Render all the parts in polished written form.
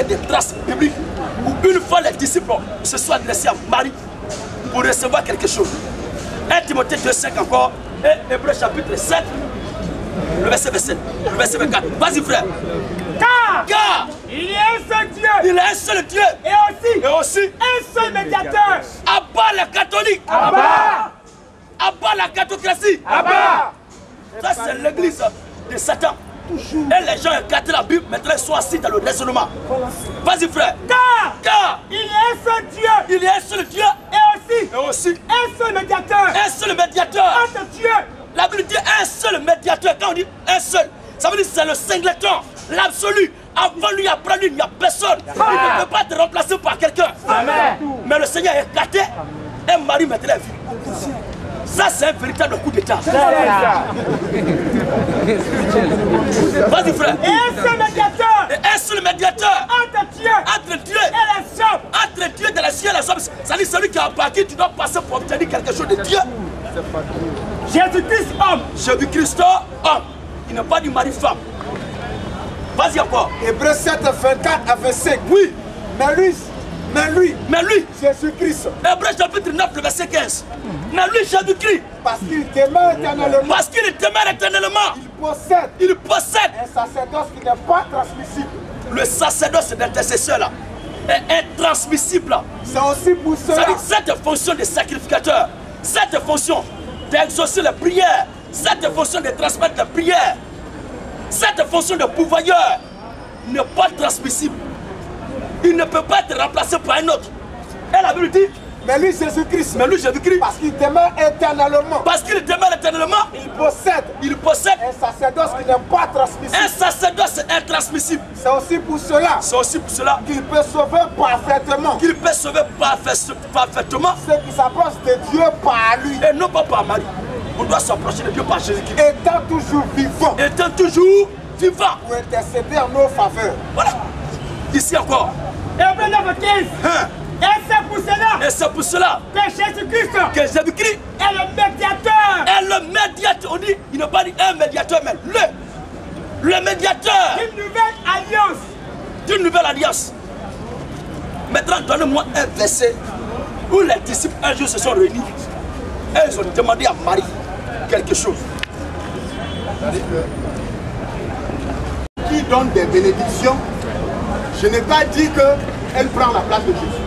trouver des traces bibliques où une fois les disciples se sont adressés à Marie pour recevoir quelque chose. 1 Timothée 2,5 encore, et Hébreux chapitre 7, le verset 27, le verset 24. Vas-y frère. Car il y a un seul Dieu. Il y a un seul Dieu. Et aussi un seul médiateur. Abat les catholiques. Abat la cathocratie. Ça c'est l'église de Satan. Et les gens écartent la Bible, maintenant ils sont assis dans le raisonnement. Vas-y frère. Car il y a un seul Dieu. Il y a un seul Dieu. Et aussi un seul médiateur. Un seul médiateur. Entre Dieu. La Bible dit un seul médiateur. Quand on dit un seul, ça veut dire c'est le singleton, l'absolu. Avant lui, après lui, il n'y a personne. Il ne peut pas être remplacé par quelqu'un. Mais le Seigneur est écarté et Marie maintenant vit. Ça, c'est un véritable coup d'état. Vas-y, frère. Et un seul médiateur. Entre Dieu et les hommes. Entre Dieu et les cieux et les hommes. Ça dit celui qui a par qui tu dois passer pour obtenir quelque chose de Dieu. Jésus-Christ, homme. Jésus-Christ, homme. Il n'a pas dit Marie-femme. Vas-y encore. Hébreux 7, 24 à 25. Oui. Mais lui, Jésus-Christ. Hébreux chapitre 9, le verset 15. Mais lui, Jésus-Christ. Parce qu'il demeure éternellement. Il possède. Un sacerdoce qui n'est pas transmissible. Le sacerdoce d'intercesseur là est intransmissible. C'est aussi pour cela. Cette fonction de sacrificateur, cette fonction d'exaucer les prières, cette fonction de transmettre les prières, cette fonction de pourvoyeur n'est pas transmissible. Il ne peut pas être remplacé par un autre. Et la Bible dit, mais lui Jésus-Christ. Parce qu'il demeure éternellement. Il possède un sacerdoce qui n'est pas transmissible. Un sacerdoce intransmissible. C'est aussi pour cela. Qu'il peut sauver parfaitement. Ceux qui s'approchent de Dieu par lui. Et non pas par Marie. On doit s'approcher de Dieu par Jésus-Christ. Étant toujours vivant. Pour intercéder en nos faveurs. Voilà. Ici encore. Hébreux 9, 15. Et c'est pour cela que Jésus-Christ est le médiateur. On dit, il n'a pas dit un médiateur, mais le médiateur d'une nouvelle alliance. Maintenant, donnez-moi un verset où les disciples un jour se sont réunis et ils ont demandé à Marie quelque chose. Qui donne des bénédictions, je n'ai pas dit qu'elle prend la place de Jésus.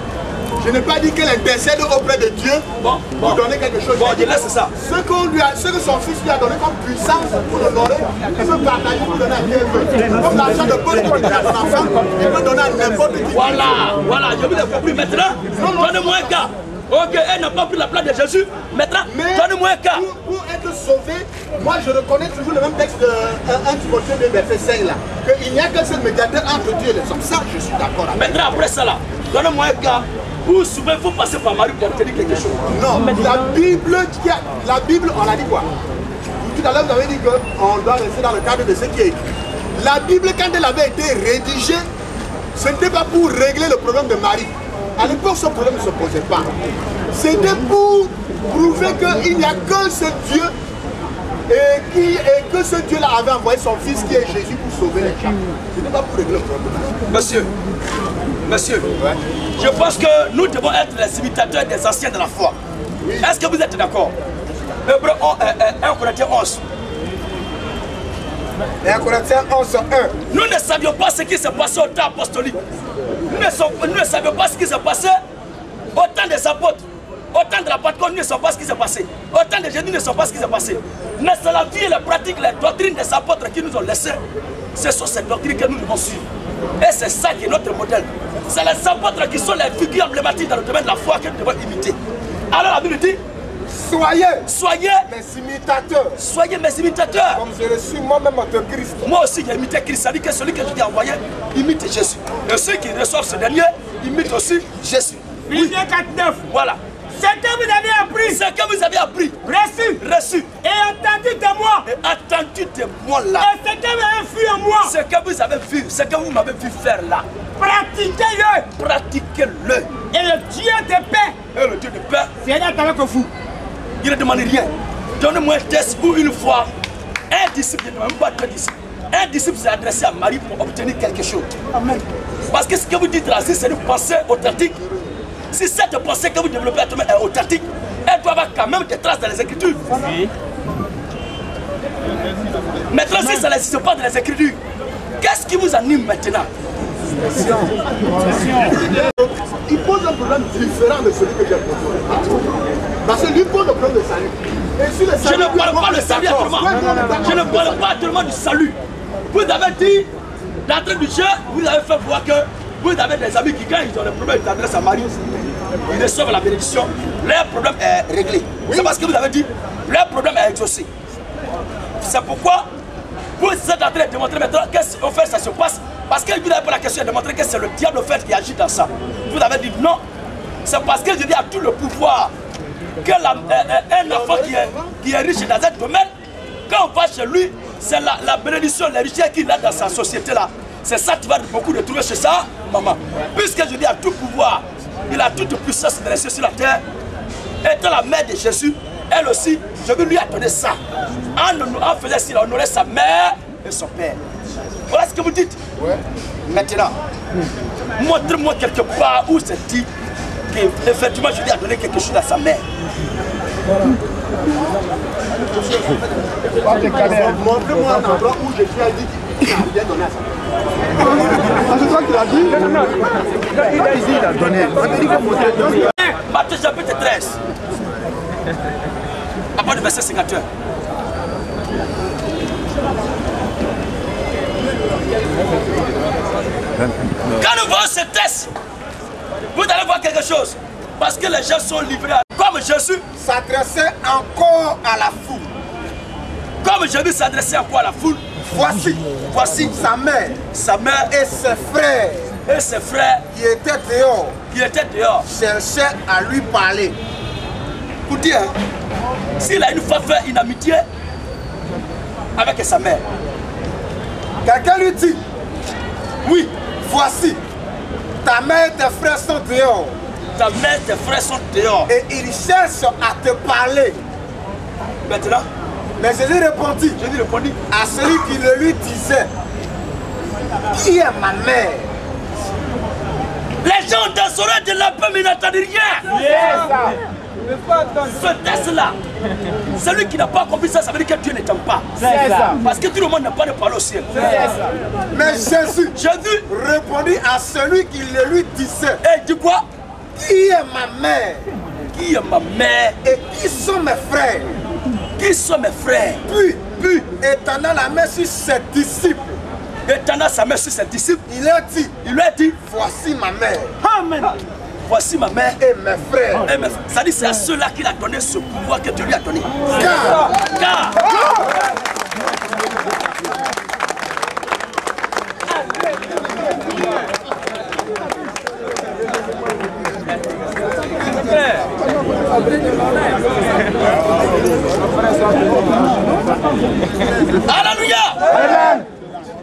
Je n'ai pas dit qu'elle intercède auprès de Dieu pour donner quelque chose. C'est ça. Ce que son fils lui a donné comme puissance pour l'honorer, il peut partager pour donner à qui il veut. Comme l'argent de poche qu'il donne à son enfant, il peut donner à n'importe qui. Voilà, je vous ai compris. Maintenant, donnez-moi un cas. Ok, elle n'a pas pris la place de Jésus. Maintenant, donnez-moi un cas. Pour être sauvé, moi je reconnais toujours le même texte de 1 Timothée 2, verset 5 là. Qu'il n'y a qu'un seul médiateur entre Dieu et les hommes. Ça, je suis d'accord avec. Maintenant, après ça là, donnez-moi un cas où souvent il faut passer par Marie pour obtenir quelque chose. Non, la Bible, on a dit quoi? Tout à l'heure, vous avez dit qu'on doit rester dans le cadre de ce qui est écrit. La Bible, quand elle avait été rédigée, ce n'était pas pour régler le problème de Marie. À l'époque, ce problème ne se posait pas. C'était pour prouver qu'il n'y a qu'un seul Dieu et que ce Dieu-là avait envoyé son fils qui est Jésus pour sauver les gens. Ce n'était pas pour régler le problème. Monsieur, je pense que nous devons être les imitateurs des anciens de la foi. Oui. Est-ce que vous êtes d'accord? 1 Corinthiens 11. 1 Corinthiens 11, 1. Nous ne savions pas ce qui s'est passé au temps apostolique. Nous ne savions pas ce qui s'est passé au temps des apôtres. Au temps de la Pentecôte, nous ne savons pas ce qui s'est passé. Au temps de Jésus, nous ne savons pas ce qui s'est passé. Mais c'est la vie et la pratique, les doctrines des apôtres qui nous ont laissés. Ce sont ces doctrines que nous devons suivre. Et c'est ça qui est notre modèle. C'est les apôtres qui sont les figures emblématiques dans le domaine de la foi que nous devons imiter. Alors la Bible dit, soyez mes imitateurs. Soyez mes imitateurs. Comme je le suis moi-même de Christ. Moi aussi j'ai imité Christ. Ça dit que celui que je t'ai envoyé imite Jésus. Et ceux qui reçoivent ce dernier imitent aussi Jésus. Philippiens 4:9. Voilà. Ce que vous avez appris. Ce que vous avez appris. Reçu. Et entendu de moi. Et entendu de moi là. Et ce que vous avez vu en moi. Ce que vous avez vu. Ce que vous m'avez vu faire là. Pratiquez-le. Pratiquez-le. Et le Dieu de paix. Et le Dieu de paix. C'est avec vous. Il ne demande rien. Donnez-moi un test où une fois, un disciple, ne demande même pas deux disciples. Un disciple s'est adressé à Marie pour obtenir quelque chose. Amen. Parce que ce que vous dites là, si c'est une pensée authentique, si cette pensée que vous développez est authentique, elle doit avoir quand même des traces dans les Écritures. Oui. Maintenant, si ça n'existe pas dans les Écritures, qu'est-ce qui vous anime maintenant? Il pose un problème différent de celui que j'ai posé. Parce que lui pose le problème de salut. Et sur le salut, je ne parle pas de salut actuellement. Je ne parle pas actuellement du salut. Vous avez dit, d'entrée du jeu, vous avez fait voir que vous avez des amis qui, quand ils ont des problèmes, ils s'adressent à Marie, ils reçoivent la bénédiction, leur problème est réglé. Oui. C'est parce que vous avez dit, leur problème est exaucé. C'est pourquoi vous êtes en train de démontrer maintenant qu'est-ce qu'on fait, ça se passe. Parce que vous n'avez pas la question de démontrer que c'est le diable fait qui agit dans ça. Vous avez dit non. C'est parce que je dis à tout le pouvoir qu'un enfant qui est riche dans un domaine, quand on va chez lui, c'est la bénédiction, la richesse qu'il a dans sa société là. C'est ça que tu vas beaucoup de trouver chez ça, maman. Puisque je dis à tout pouvoir, il a toute puissance de rester sur la terre. Étant la mère de Jésus, elle aussi, je veux lui donner ça. En faisant s'il honorait sa mère et son père. Voilà ce que vous dites. Ouais. Maintenant, montrez-moi quelque part où c'est dit qu'effectivement je lui ai donné quelque chose à sa mère. Montrez-moi un endroit où Jésus a dit qu'il a bien donné à sa mère. C'est toi qui l'as dit? Il a dit qu'il a donné. Matthieu chapitre 13. À part du verset 51. Quand nous voyons ce texte, vous allez voir quelque chose. Parce que les gens sont livrés comme Jésus s'adressait encore à la foule. Comme Jésus s'adressait encore à la foule. Voici sa mère et ses frères qui étaient dehors cherchaient à lui parler. Pour dire, s'il a une fois fait une amitié avec sa mère, quelqu'un lui dit, oui, voici, ta mère et tes frères sont dehors. Ta mère et tes frères sont dehors. Et ils cherchent à te parler. Maintenant, mais Jésus répondit à celui qui le lui disait, qui est ma mère? Les gens ont des oreilles de la paix mais n'entendent rien. Ce texte-là, celui qui n'a pas compris ça, ça veut dire que Dieu ne t'aime pas. Parce que tout le monde n'a pas de parole au ciel. Mais Jésus répondit à celui qui le lui disait, et dit quoi? Qui est ma mère? Qui est ma mère? Et qui sont mes frères? Qui sont mes frères? Puis, étendant la main sur ses disciples, étendant sa main sur ses disciples, il lui a dit, voici ma mère. Amen. Voici ma mère et mes frères. Ça dit c'est à ceux-là qu'il a donné ce pouvoir que Dieu lui a donné. Car. Alléluia.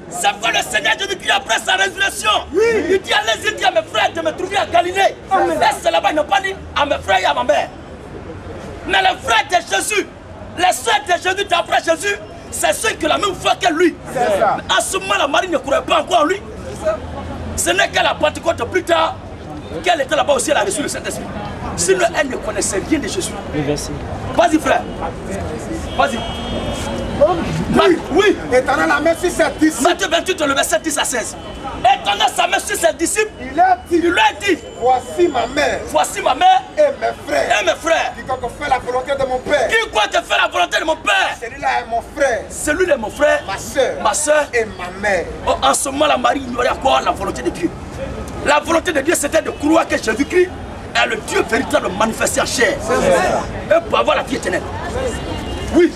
C'est pourquoi le Seigneur Jésus-Christ après sa résurrection, il dit allez-y dire à mes frères de me trouver à Galilée. Laisse là-bas, il n'a pas dit à mes frères et à ma mère. Mais les frères de Jésus, les soeurs de Jésus d'après Jésus, c'est ceux qui ont la même foi que lui. À ce moment, la Marie ne croyait pas encore en lui. Ce n'est qu'à la Pentecôte plus tard qu'elle était là-bas aussi, elle a reçu le Saint-Esprit. Sinon, elle ne connaissait rien de Jésus. Vas-y, frère. Vas-y. Oui. Étendant la main sur ses disciples. Matthieu 28, le verset 10 à 16. Étendant sa main sur ses disciples, il lui a dit, voici ma mère. Voici ma mère. Et mes frères. Et mes frères. Quiconque fait la volonté de mon Père. Quiconque fait la volonté de mon Père. Celui-là est mon frère. Celui-là est mon frère. Ma soeur. Et ma mère. En ce moment, la Marie ignorait encore la volonté de Dieu. La volonté de Dieu, c'était de croire que Jésus-Christ est le Dieu véritable manifesté en chair. Et pour avoir la vie éternelle. Oui.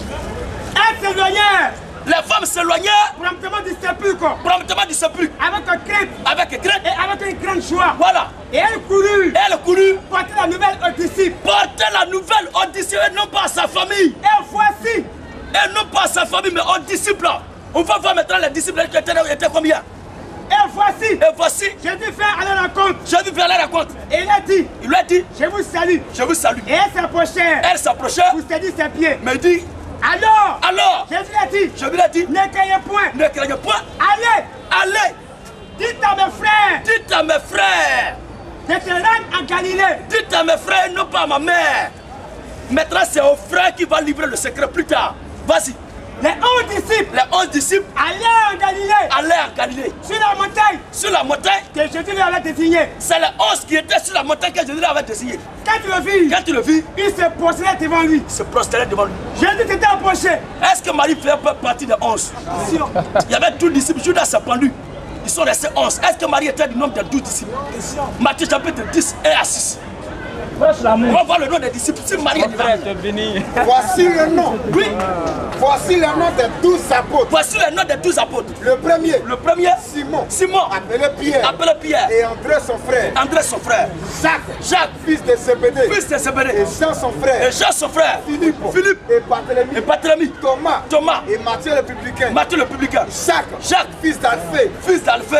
Elle s'éloignait. Les femmes s'éloignaient promptement du sépulcre. Promptement du sépulcre. Avec crainte. Avec crainte. Et avec une grande joie. Voilà. Et elle courut. Porter la nouvelle aux disciples. Porter la nouvelle aux disciples et non pas à sa famille. Et voici. Et non pas à sa famille, mais aux disciples. On va voir maintenant les disciples qui étaient combien? Et voici. Jésus fait à la rencontre. Et il lui a dit. Je vous salue. Je vous salue. Et elle s'approchait. Pour saisir ses pieds. Me dit. Alors, Jésus l'a dit. Je lui ai dit, ne craignez point. Ne craignez point. Allez. Dites à mes frères. Dites à mes frères. De se rendre en Galilée. Dites à mes frères, non pas à ma mère. Maintenant, c'est au frère qui va livrer le secret plus tard. Vas-y. Les 11 disciples. Allez en Galilée. Allez en Galilée. Sur la montagne. Sur la montagne. Que Jésus lui avait désigné. C'est les 11 qui étaient sur la montagne que Jésus lui avait désigné. Quand tu le vis. Il se prosternait devant lui. Se prosternait devant lui. Jésus s'était approché. Est-ce que Marie fait partie des 11? Il y avait 12 disciples. Judas s'est pendu. Ils sont restés 11. Est-ce que Marie était du nombre de 12 disciples? Matthieu chapitre 10 et à 6. On va voir le nom des disciples. Si Marie est divine. Voici le nom. Oui. Voici le nom des 12 apôtres. Voici le nom des 12 apôtres. Le premier. Simon. Appelé Pierre. Et André son frère. Jacques. Fils de Zébédée. Et Jean son frère. Philippe. Et Barthélemy. Thomas. Et Matthieu le publicain. Jacques. Fils d'Alphée.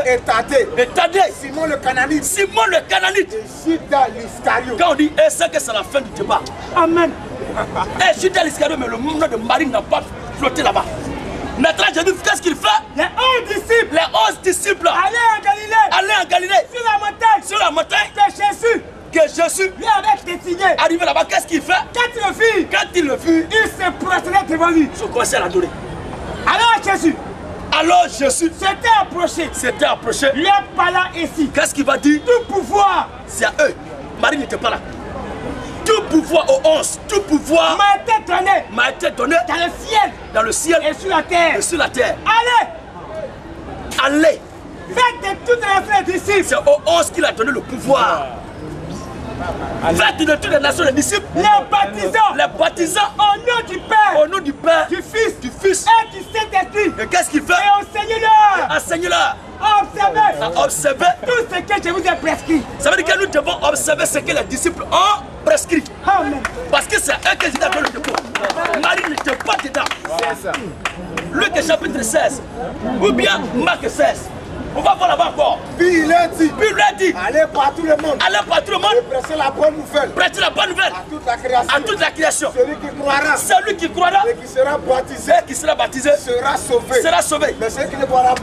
Et Thaddée. Simon le Cananite. Et Judas l'Iscariote. Quand on dit, c'est que c'est la fin du débat. Amen. Et Judas l'Iscariote, mais le nom de Marie n'a pas flotté là-bas. Maintenant, Jésus, qu'est-ce qu'il fait? Les 11 disciples. Allez en Galilée. Sur la montagne. Que Jésus lui avait désigné. Arrivé là-bas, qu'est-ce qu'il fait? Quand il le vit, il se prosternait devant lui. Il commençait à l'adorer. Alors Jésus s'était approché. Lui parlant ici. Qu'est-ce qu'il va dire? Tout pouvoir. C'est à eux. Marie n'était pas là. Tout pouvoir aux 11, tout pouvoir m'a été donné dans le ciel et sur la terre. Allez. Faites de toutes les nations des disciples. C'est aux 11 qu'il a donné le pouvoir. Faites de toutes les nations des disciples. Les baptisants au nom du Père, du Fils et du Saint-Esprit. Et qu'est-ce qu'il fait? Et enseignez-leur. Observez tout ce que je vous ai prescrit. Ça veut dire que nous devons observer ce que les disciples ont prescrit. Amen. Parce que c'est eux qui ont donné le dépôt. Marie n'était pas dedans. C'est ça. Luc chapitre 16 ou bien Marc 16. On va voir là-bas encore. Puis il lui a dit. Allez par tout le monde. Et prêchez la bonne nouvelle. Prêchez la bonne nouvelle. À toute la création. Celui qui croira. Et qui sera baptisé. Sera sauvé. Mais celui qui ne croira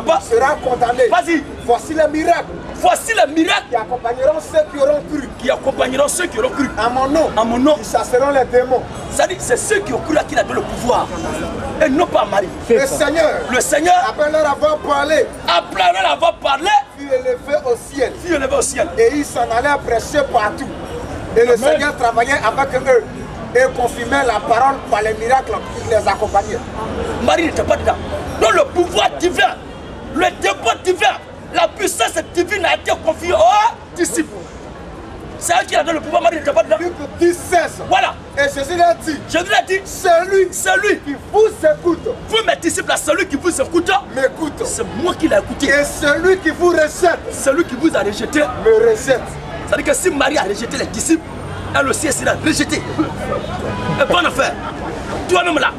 pas. Sera condamné. Vas-y. Voici les miracles. Qui accompagneront ceux qui auront cru. À mon nom. Ils chasseront les démons. C'est-à-dire c'est ceux qui ont cru à qui il a donné le pouvoir. Et non pas Marie. Le Seigneur. Après leur avoir parlé. Fut élevé au ciel. Et il s'en allait prêcher partout. Et le Seigneur travaillait avec eux. Et confirmait la parole par les miracles qui les accompagnaient. Marie n'était pas dedans. Donc le pouvoir divin, le dépôt divin, la puissance divine a été confiée aux disciples. C'est eux qui a donné le pouvoir, Marie n'était pas dedans. Luc 10:16. Voilà. Et Jésus l'a dit. Celui qui vous écoute. Vous mes disciples, celui qui vous écoute, m'écoute. C'est moi qui l'ai écouté. Et celui qui vous rejette. Celui qui vous a rejeté. Me rejette. C'est-à-dire que si Marie a rejeté les disciples, elle aussi elle sera rejetée. Et bonne affaire. Toi-même là.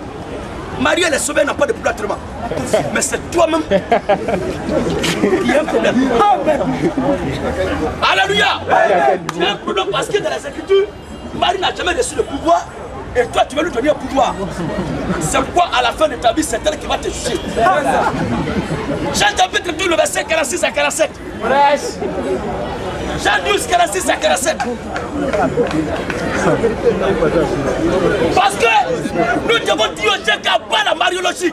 Marie elle est sauvée, elle n'a pas de pouvoir autrement. Mais c'est toi-même qui a un problème. Alléluia. Tu as un problème parce que dans les Écritures, Marie n'a jamais reçu le pouvoir et toi tu veux lui donner un pouvoir. C'est quoi à la fin de ta vie, c'est elle qui va te juger. Jean chapitre 12, le verset 46 à 47. Jean 12, 46 à 47. Parce que nous devons dire aux gens qu'à part la mariologie.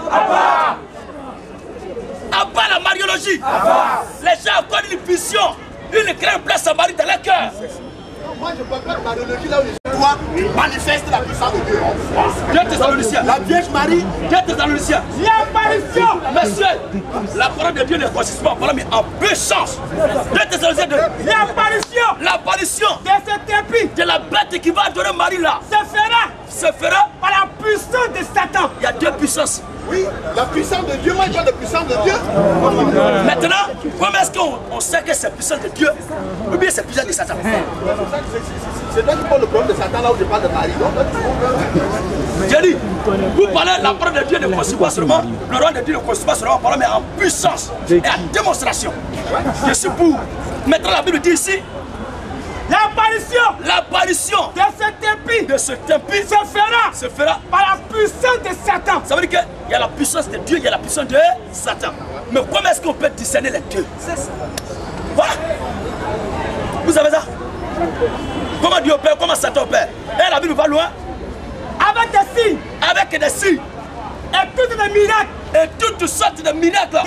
À part la mariologie. Les gens accordent une vision, une grande place à Marie dans leur cœur. Moi je parle pas de mariologie là où les gens manifestent la puissance de Dieu. La Vierge Marie, l'apparition. Monsieur, la parole de Dieu ne consiste pas en parole mais en puissance. L'apparition de cet épée, de la bête qui va adorer Marie là se fera par la puissance de Satan. Il y a deux puissances. Oui, la puissance de Dieu, moi je parle de puissance de Dieu. Maintenant, comment est-ce qu'on sait que c'est puissance de Dieu ou bien c'est puissance de Satan? C'est toi qui parles le problème de Satan là où je parle de Marie. J'ai dit, vous parlez la parole de Dieu ne consiste pas seulement, le roi de Dieu ne consiste pas seulement en parole mais en puissance et en démonstration. Je suis pour. Maintenant la Bible dit ici, L'apparition de ce tapis se fera par la puissance de Satan. Ça veut dire qu'il y a la puissance de Dieu, il y a la puissance de Satan. Mais comment est-ce qu'on peut discerner les deux? C'est ça. Voilà. Vous savez ça? Comment Dieu opère, comment Satan opère? Et la Bible va loin. Avec des signes. Avec des signes. Et toutes les miracles. Et toutes sortes de miracles.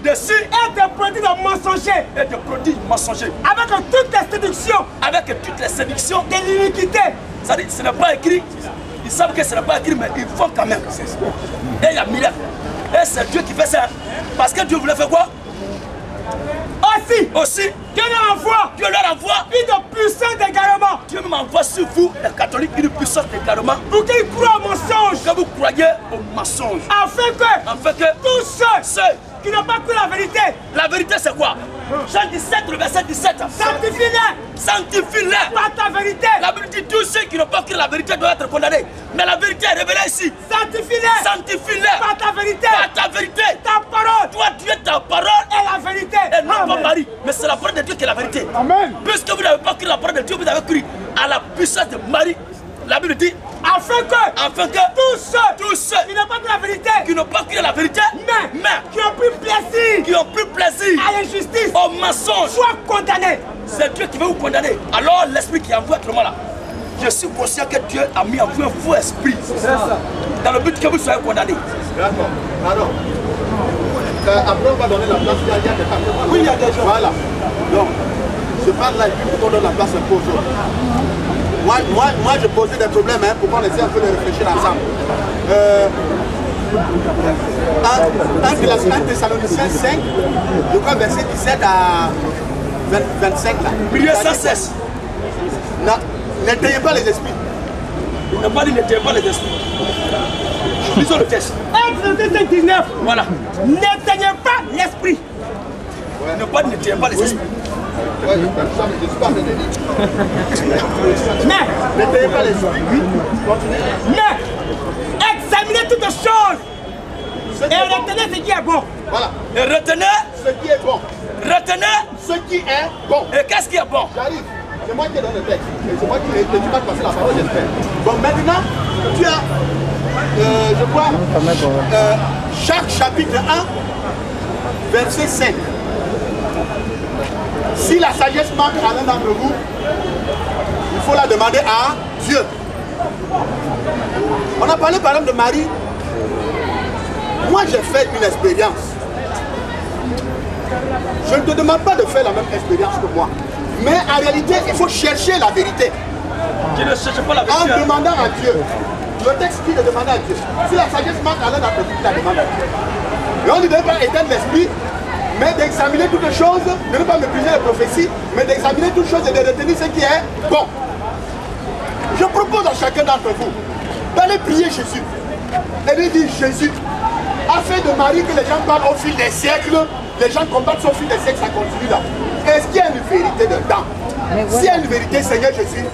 Des signes. Et des produits de mensongers. Et des produits mensongers. Avec toutes les séductions. Avec toutes les séductions. De l'iniquité. C'est-à-dire, ce n'est pas écrit. Ils savent que ce n'est pas écrit, mais ils font quand même. Et il y a miracle. Et c'est Dieu qui fait ça. Parce que Dieu voulait faire quoi? Aussi, Dieu leur envoie une puissance d'égarement. Dieu m'envoie sur vous, les catholiques, une puissance d'égarement. Pour qu'ils croient au mensonge. Que vous croyez au mensonge. Afin que tous ceux qui n'ont pas cru la vérité. La vérité c'est quoi? Jean 17, le verset 17. Sanctifie-les. Sanctifie-les. Par ta vérité. La Bible dit tous ceux qui n'ont pas cru la vérité doivent être condamnés. Mais la vérité est révélée ici. Sanctifie-les. Sanctifie-les. Par ta vérité. Par ta vérité. Ta parole. Toi, Dieu, ta parole est la vérité. Et non pas Marie. Mais c'est la parole de Dieu qui est la vérité. Amen. Puisque vous n'avez pas cru la parole de Dieu, vous avez cru à la puissance de Marie. La Bible dit afin que tous ceux qui n'ont pas cru la vérité, mais qui ont pris plaisir à l'injustice, au mensonge, soient condamnés. C'est Dieu qui veut vous condamner. Alors l'esprit qui envoie tout le monde là, je suis conscient que Dieu a mis en vous un faux esprit. Dans le but que vous soyez condamnés. D'accord. Alors, après on va donner la place. Oui, il y a des gens. Voilà. Donc, je parle là et puis on donne la place un peu aux autres. Moi, je posais des problèmes pour qu'on essaie un peu de réfléchir ensemble. 1 Thessaloniciens 5, je crois verset 17 à 25 là. Priez sans cesse. N'éteignez pas les esprits. Il n'a pas dit n'éteignez pas les esprits. Lisons le texte. 1 19. Voilà. N'éteignez pas l'esprit. Il n'a pas dit n'éteignez pas les esprits. Ouais, je suis pas en train de dire. Mais n'éteignez pas l'esprit. Oui. Continuez. Mais examinez toutes choses. Et retenez ce qui est bon. Voilà. Et retenez ce qui est bon. Retenez ce qui est bon. Et qu'est-ce qui est bon? J'arrive. C'est moi qui ai donné le texte. C'est moi qui vais passer la parole, j'espère. Bon, maintenant, tu as, je crois, Jacques chapitre 1, verset 5. Si la sagesse manque à l'un d'entre vous, il faut la demander à Dieu. On a parlé par exemple de Marie. Moi, j'ai fait une expérience. Je ne te demande pas de faire la même expérience que moi. Mais en réalité, il faut chercher la vérité. Tu ne cherches pas la vérité. En demandant à Dieu. Le texte dit de demander à Dieu. Si la sagesse manque à l'un d'entre vous, la demande à Dieu. Et on ne devait pas éteindre l'esprit, mais d'examiner toutes choses, de ne pas mépriser les prophéties, mais d'examiner toutes choses et de retenir ce qui est bon. Je propose à chacun d'entre vous d'aller prier Jésus. Et lui dire Jésus, afin de Marie que les gens parlent au fil des siècles, les gens combattent au fil des siècles, ça continue là. Est-ce qu'il y a une vérité dedans? S'il y a une vérité, Seigneur Jésus,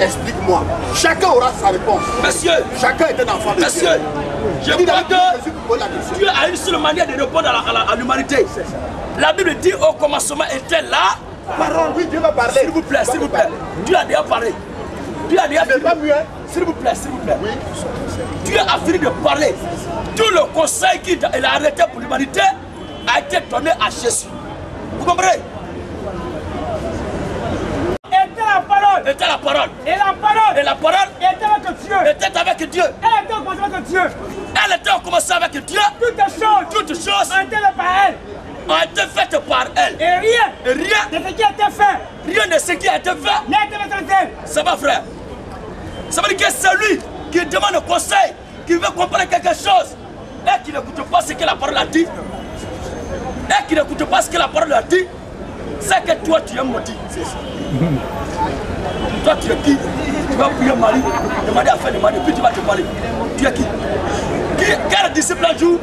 explique-moi. Chacun aura sa réponse. Monsieur, chacun est un enfant de Dieu. Je crois que Dieu a une seule manière de répondre à l'humanité. La Bible dit au commencement était là. Parole, oui, Dieu va parler. S'il vous plaît, s'il vous plaît. Dieu a déjà parlé. Dieu a déjà pas mieux. S'il vous plaît, s'il vous plaît. Oui. Dieu a fini de parler. Tout le conseil qu'il a arrêté pour l'humanité a été donné à Jésus. Vous comprenez? Était la parole. Était la parole. Et la parole. Et la parole était avec Dieu. Était avec Dieu. Elle était au commencement avec Dieu. Elle était au commencement avec Dieu. Toutes choses ont été faites par elle. Ont été faites par elle. Et rien de ce qui a été fait. Rien de ce qui a été fait. N'a été fait sans elle. Ça va, frère. Ça veut dire que c'est lui qui demande un conseil, qui veut comprendre quelque chose, et qui n'écoute pas ce que la parole a dit. Et qui n'écoute pas ce que la parole a dit, c'est que toi tu es maudit. Toi tu es qui? Tu vas prier Marie, demander à faire de Marie, puis tu vas te parler. Tu es qui? Quel disciple un jour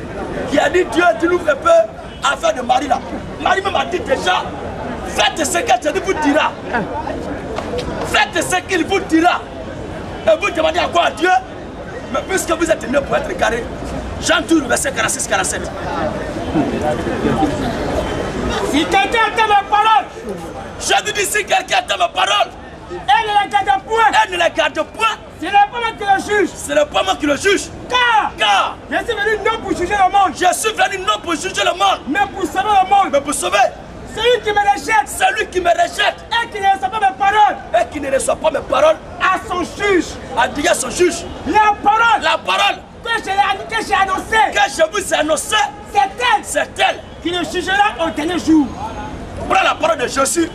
qui a dit Dieu, tu nous fais peur à faire de Marie là? Marie même a dit déjà, faites ce que Dieu vous dira. Faites ce qu'il vous dira. Et vous demandez à quoi à Dieu? Mais puisque vous êtes né pour être carré, Jean 12, verset 46-47. Si quelqu'un entend ma parole Je dis si quelqu'un attend ma parole, elle ne la garde point. elle ne la garde point. Ce n'est pas moi qui le juge. Ce n'est pas moi qui le juge. Car je suis venu non pour juger le monde. Je suis venu non pour juger le monde, Mais pour sauver le monde. mais pour sauver Celui qui me rejette. celui qui me rejette Et qui ne reçoit pas mes paroles. et qui ne reçoit pas mes paroles, À son juge. a dit à son juge. La parole La parole que j'ai annoncée. que je vous ai annoncée, C'est elle c'est elle. qui le jugera au dernier jour. Prends la parole de Jésus.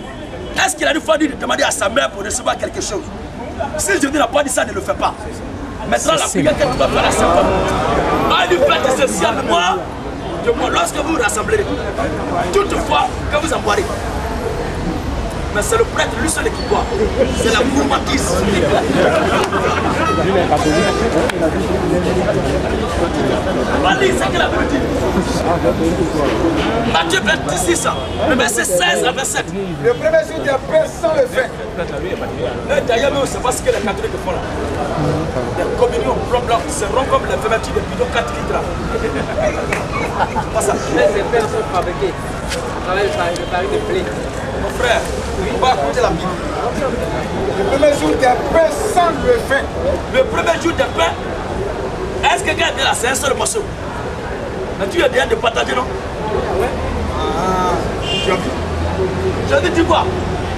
Est-ce qu'il a fallu demander à sa mère pour recevoir quelque chose? Si Jésus n'a pas dit ça, ne le fais pas. Maintenant, la prière que tu vas faire à sa femme. Allez, faites ceci avec moi. De moi, lorsque vous vous rassemblez, toutefois que vous en boirez. Mais c'est le prêtre, lui seul qui boit. C'est la gourmandise. Allez, c'est que la Bible dit. Matthieu 26, le verset 16 à 27. Le premier jour des paix sans le fait. D'ailleurs, on ne sait pas ce que les catholiques font là. Les communions blanc, c'est rond comme les fermetures des bidons 4 litres là. Pas ça. Ces pains sont fabriqués à travers le pari de blé. Mon frère, on va écouter la Bible. Le premier jour des paix sans le fait. Le premier jour de pain, est-ce que quelqu'un est là? C'est un seul morceau. Mais tu es bien de partager, non? Tu as vu? Je dis quoi?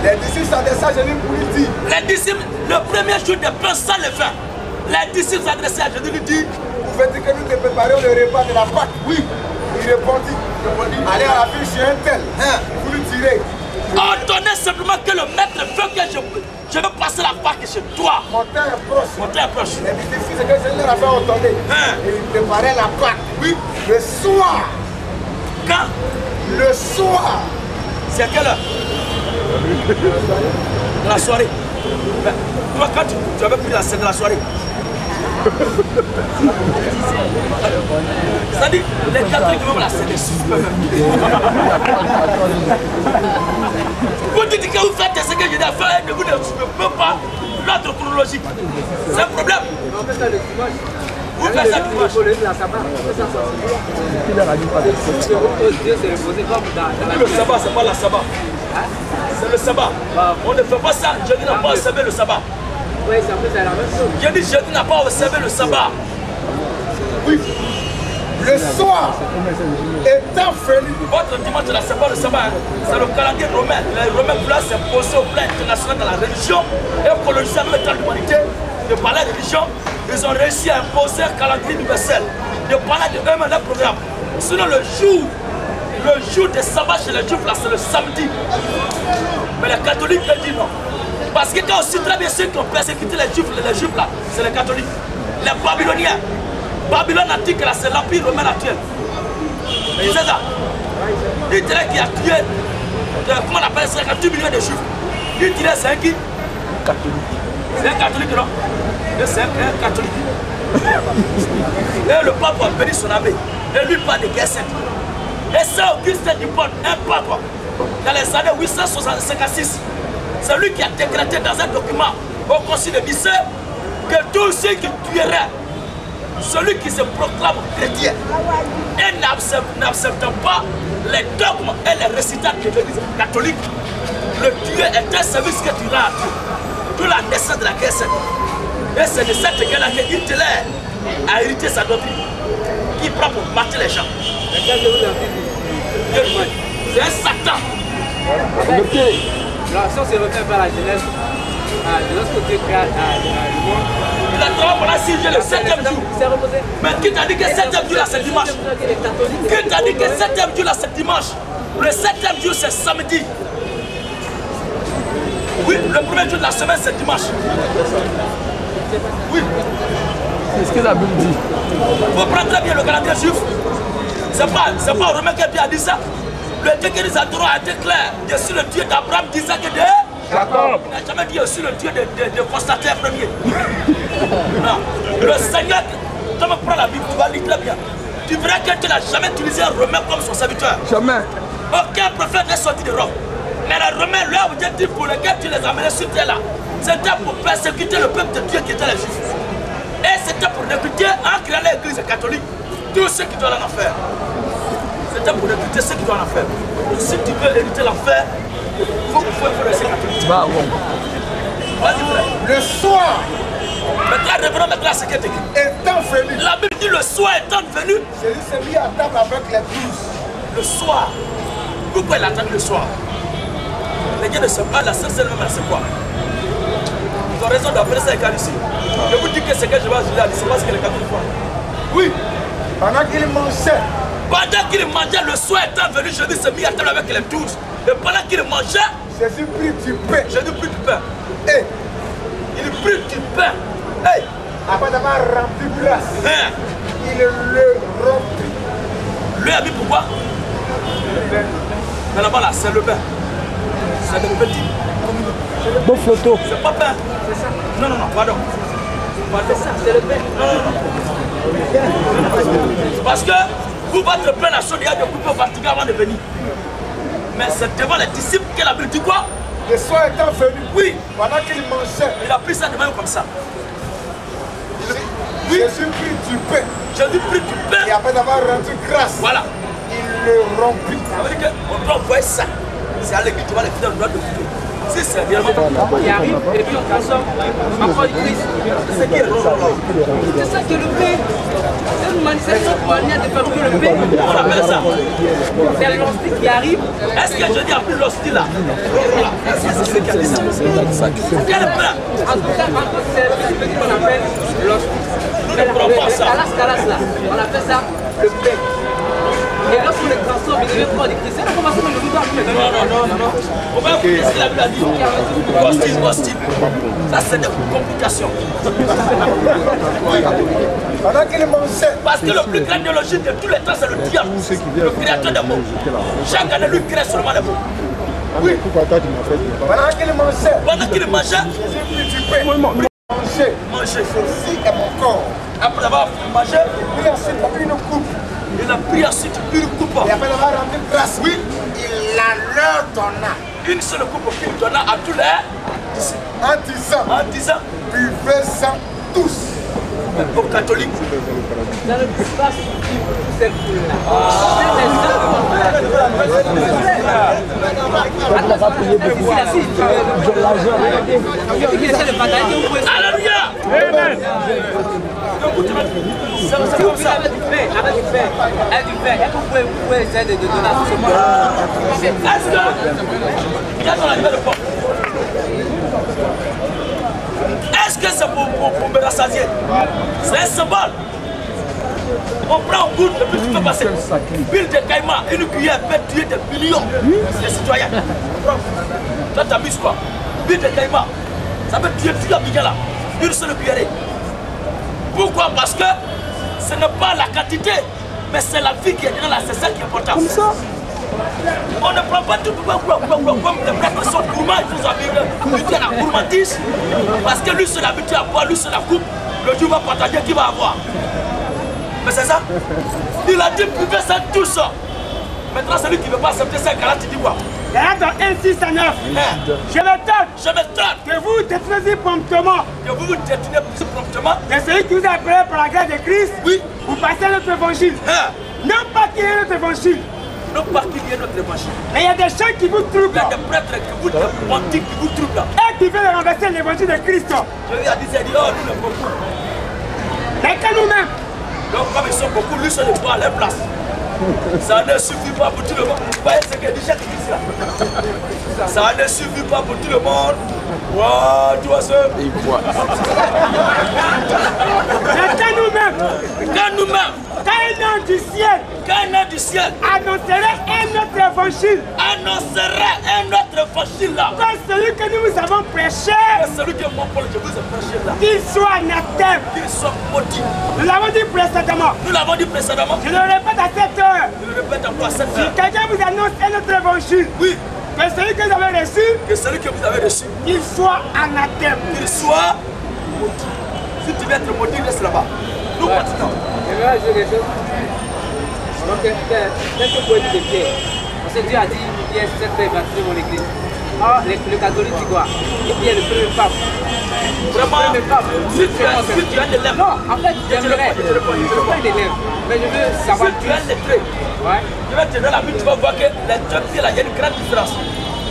Les disciples s'adressaient à Jésus pour lui dire. Les disciples, le premier jour de pain sans le vin, les disciples s'adressaient à Jésus, lui dit, Vous faites que nous te préparions le repas de la Pâque. Oui. Il répondit. Allez à la ville chez un tel. Vous lui tirez. ordonnez simplement que le maître veut que je veux passer la Pâque chez toi. Mon temps est proche. Mon temps est proche. Les disciples, c'est que Jésus leur a fait entendre. Et il préparait la Pâque. Oui. Le soir. Quand? Le soir. C'est à quelle heure? La soirée. Mais, toi, quand tu avais pris la scène de la soirée, c'est-à-dire, les catholiques même la scène est super. Vous dites que vous faites ce que je dis à faire et vous ne pouvez pas l'ordre chronologique. C'est un problème. On fait ça le dimanche. Vous faites ça dimanche. Pour le sabbat, on fait ça samedi. Dieu s'est reposé comme dans la Le sabbat, c'est pas la sabbat. C'est le sabbat. On ne fait pas ça. Jésus n'a pas observé le sabbat. Oui, c'est la même chose. J'ai dit Jésus n'a pas observé le sabbat. Oui. Le soir. Étant venu. Votre dimanche là, c'est pas le sabbat. C'est le calendrier romain. Les Romains voulaient s'imposer au plan international dans la religion et coloniser en même temps l'humanité. De parler de religion, ils ont réussi à imposer un calendrier universel. De parler de eux-mêmes leur programme. Sinon le jour des sabbats chez les juifs là, c'est le samedi. Mais les catholiques eux disent non. Parce que quand on sait très bien ceux qui ont persécuté les juifs là, c'est les catholiques. Les babyloniens. Babylone antique là, c'est l'empire romain actuel. C'est ça. Il dirait qu'il a tué, comment on appelle ça, 10 millions de juifs. Il dirait c'est un qui? C'est un catholique, non? C'est un catholique. Et le pape a béni son abbé. Et lui parle de guerre sainte. Et ça, Augustin d'Hippone, un pape, dans les années 856, c'est lui qui a décrété dans un document au Concile de Nicée que tous ceux qui tueraient celui qui se proclame chrétien et n'acceptant pas les dogmes et les récitations de l'Église catholique, le tuer est un service que tu rends à Dieu. D'où la naissance de la guerre sainte. Et c'est de cette guerre-là que Hitler a hérité sa doctrine, qui prend pour mater les gens. C'est un Satan. L'action se refait par la jeunesse. Lorsque Dieu créa le monde, Il a travaillé pendant 6 jours, le 7e jour. il s'est reposé. Mais qui t'a dit que 7e jour là c'est dimanche? Qui t'a dit que 7e jour là c'est dimanche? Le 7e jour c'est samedi. Oui, le premier jour de la semaine c'est dimanche. Oui. C'est ce que la Bible dit. Vous prenez très bien le calendrier juif. C'est pas Romain qui a dit ça. Le Dieu que nous adorons a été clair. Je suis le Dieu d'Abraham, d'Isaac et de Jacob. Il n'a jamais dit je suis le Dieu de Constantin premier. Non. Le Seigneur, quand on prend la Bible, tu vas lire très bien. Tu verras que tu n'as jamais utilisé un Romain comme son serviteur. Jamais. Aucun prophète n'est sorti de Rome. Mais les Romains, leur objectif pour lequel tu les amenais sur terre là, c'était pour persécuter le peuple de Dieu qui était les Juifs. Et c'était pour recruter, en créant l'église catholique, tous ceux qui doivent en enfer. C'était pour recruter ceux qui doivent en enfer. Donc si tu veux hériter l'enfer, faut rester catholique. Bah bon. Vas-y frère. Le soir Maintenant, revenons maintenant à ce qui est écrit. étant venu, La Bible dit le soir étant venu, Jésus s'est mis à table avec les 12. le soir. Pourquoi il a attendu le soir? Les gars ne savent pas, la seule même là, c'est quoi? Ils ont raison d'appeler ça écart ici. Je vous dis que ce que je vais ajouter là, c'est pas ce que les catholiques font. Oui. Pendant qu'il mangeait, Pendant qu'il mangeait, le soir étant venu, Jésus s'est mis à table avec les 12. Et pendant qu'il mangeait, Jésus prit du pain. Jésus prit du pain. Et Il prit du pain. Hey! après avoir rempli grâce, Hein? il le rompit. Lui a mis pourquoi? Mais là-bas là, c'est le pain. C'est le petit. Bon photo. C'est pas pain. C'est ça. Non, non, non, pardon. C'est ça, c'est le pain. Non, non, non. Parce que vous votre pain la chaude, il y a des coupes au Vatican avant de venir. Mais c'est devant les disciples que la Bible dit quoi? Le soir étant venu, Oui. pendant qu'il mangeait, Il a pris ça devant eux comme ça. oui. Jésus prit du pain. Jésus prit du Et pain. après avoir rendu grâce, Voilà. il le rompit. Ça veut dire qu'on doit envoyer ça. C'est à l'église, tu vas les faire le droit de couper. Si c'est réellement Qui arrive et puis on transforme ma foi du Christ. c'est qui est C'est ça que le pain. C'est une manière de fabriquer le pain. on appelle ça. C'est l'hostie qui arrive. Est-ce que je dis a pris l'hostie là? Est-ce que c'est ce qui a dit ça? Quel pain? En tout cas, c'est ce qu'on appelle l'hostie. Nous ne prenons pas ça. Calas là, on appelle ça le pain. Et lorsqu'on le transforme, il devient corps de Christ. C'est la commencement de nous doit plus. Non. On va vous laisser la Bible a dit. Hostie. Ça, c'est des complications. Pendant qu'il mangeait, Parce que le plus grand théologien de tous les temps, c'est le diable. Le créateur des mots. Chaque année, lui crée seulement les mots. oui. Pendant qu'il mangeait, Pendant qu'il mangeait, Jésus prit du pain. Manger. mangeait. Ceci est mon corps. Après avoir mangé, Puis ensuite, il une coupe. il a pris ensuite une coupe. Et après avoir rendu grâce, oui, il la leur donna. Une seule coupe qu'il donna à tous les En disant, en disant buvez-en tous. aux catholiques. Dans le plus bas, toute cette foule-là. Alléluia! Amen! C'est comme ça. Avec du pain. Est-ce que vous pouvez essayer de donner à ce moment? Est-ce que il y a dans la nouvelle porte? Est-ce que c'est pour me rassasier? C'est un symbole. On prend un goût et puis tu peux passer. Pile de caïman, une cuillère peut tuer des millions de citoyens. Là, tu amuses quoi? Pile de caïman, ça peut tuer tout le là. Une seule cuillère. Pourquoi? Parce que ce n'est pas la quantité, mais c'est la vie qui est dedans là, c'est ça qui est important. Comme ça. On ne prend pas tout comme les prêtres sont gourmands, ils vous habituent à la gourmandise. Parce que lui, c'est l'habitude à boire, lui, c'est la coupe. Le Dieu va partager, qui va avoir. Mais c'est ça. Il a dit, buvez ça tous. Maintenant, celui qui ne veut pas accepter ça, il dit quoi? Dans 1, 6 à 9, je m'étonne que vous détruisez promptement Que vous vous détenez plus promptement. de celui qui vous a appelé par la grâce de Christ. Oui. Vous passez à notre évangile. Hein? Non pas qu'il y ait notre évangile, Non pas qu'il y ait notre évangile. mais il y a des gens qui vous Il y troublent a des prêtres qui vous mentent, qui vous troublent. et qui veulent renverser l'évangile de Christ. Je lui ai dit, oh, nous ne beaucoup. Mais que nous-mêmes, Donc, comme ils sont beaucoup, lui, c'est le droit à leur place. Ça ne suffit pas pour tout le monde. Vous voyez ce que dit Jacques dit là? Ça ne suffit pas pour tout le monde. Wow, tu vois ça? mais que nous-mêmes, Quand nous-mêmes, quand un ange du ciel quand un ange du ciel annoncerait un autre évangile annoncerait un autre évangile là, comme celui que nous vous avons prêché, que celui que mon Paul, je vous ai prêché là, qu'il soit anathème. qu'il soit maudit. Nous l'avons dit précédemment. Nous l'avons dit précédemment. Je le répète à cette heure. Je le répète encore cette Si heure. quelqu'un vous annonce un autre évangile, Oui, que celui que vous avez reçu, que celui que vous avez reçu, qu'il soit anathème. qu'il soit maudit. Si tu veux être maudit, reste là-bas. Nous continuons. Je vais ajouter quelque chose. Donc, quelques points de Pierre. Parce que Dieu a dit, Pierre, c'est très baptisé mon église. Or, le catholique, c'est quoi? Et Pierre, le premier pape. Vraiment, si tu as des lèvres, Non, en fait, j'aimerais. Je ne veux pas des lèvres. Mais je veux savoir si tu as plus. les traits, Ouais. je vais te donner la Bible, tu vas voir que les deux pieds là, il y a une grande différence.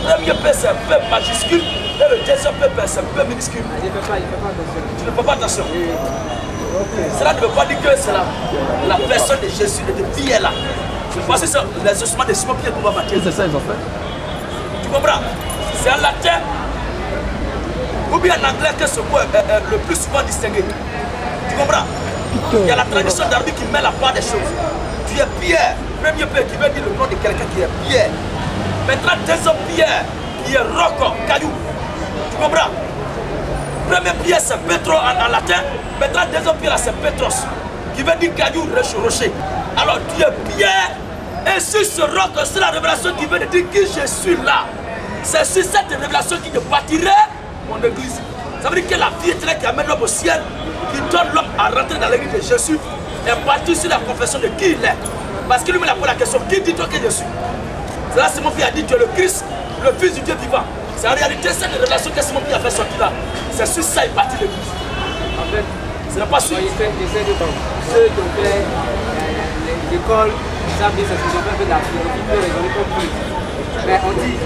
premier P c'est P majuscule et le deuxième P c'est P minuscule. Il ne fait pas attention. Tu ne fais pas attention. Cela ne veut pas dire que c'est la personne de Jésus et de Pierre là. Je pense que c'est les ossements de Simon Pierre qu'on va baptiser. C'est ça, ils ont fait. Tu comprends? C'est en latin ou bien en anglais que ce mot est le plus souvent distingué. Tu comprends? Il y a la tradition d'Arabie qui met la part des choses. Tu es Pierre, premier Pierre qui veut dire le nom de quelqu'un qui est Pierre. Maintenant, deuxième Pierre qui est roc, caillou. Tu comprends? Premier Pierre c'est Petro en latin. Maintenant, deuxième Pierre c'est Petros qui veut dire caillou, rocher. Alors tu es Pierre et sur ce roc, c'est la révélation qui veut dire que je suis là. C'est sur cette révélation qui te bâtirait mon église. Ça veut dire que la vie éternelle qui amène l'homme au ciel, qui donne l'homme à rentrer dans l'église de Jésus, est bâtie sur la confession de qui il est. Parce qu'il lui met la question, qui dit-toi que je suis? C'est là que Simon Pierre a dit, tu es le Christ, le Fils du Dieu vivant. C'est en réalité cette révélation que Simon Pierre a fait sortir là. C'est sur ça qu'il bâtit l'église. En fait, ce n'est pas sûr. J'essaie de ceux qui ont fait l'école, ils savent bien ce qu'ils ont fait de la philosophie, ils ont pas plus. Mais on dit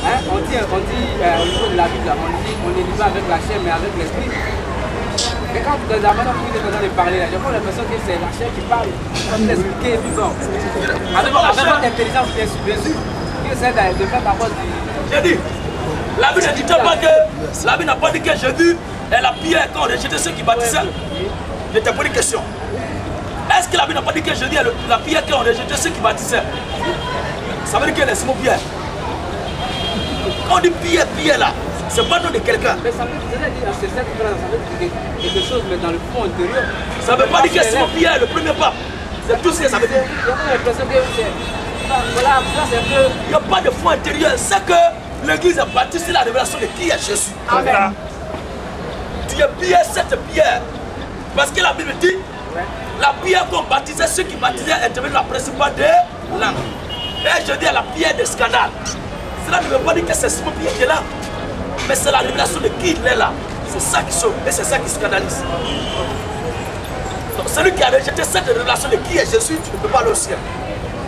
au niveau de la Bible, on ne lit pas avec la chair mais avec l'esprit. Mais quand tu as maintenant pris le temps de parler, j'ai l'impression que c'est la chair qui parle. Comme l'esprit qui est vivant. Avec votre intelligence, bien sûr, qui essaie de faire ta voix. J'ai dit, la Bible ne dit pas que, la Bible n'a pas dit que Jésus est la pierre quand on rejetait ceux qui baptisaient. Je t'ai posé une question. Est-ce que la Bible n'a pas dit que Jésus est la pierre quand on rejetait ceux qui baptisaient? Ça veut dire que les Simon Pierre. Quand on dit pierre, pierre là, c'est pas le nom de quelqu'un. Mais ça veut dire quelque chose, mais dans le fond intérieur. Ça ne veut pas dire que Simon Pierre est le premier pape. C'est tout ce que ça veut dire. Il n'y a pas de fond intérieur. C'est que l'église est bâtie sur la révélation de qui est Jésus. Amen. Tu es pierre, cette pierre. Parce que la Bible dit, la pierre qu'on baptisait, ceux qui baptisaient est devenue la principale des langues. Et je dis à la pierre de scandale. Cela ne veut pas dire que c'est Simon Pierre qui est là. Mais c'est la révélation de qui il est là. C'est ça qui sauve et c'est ça qui scandalise. Donc celui qui a rejeté cette révélation de qui est Jésus, tu ne peux pas aller au ciel.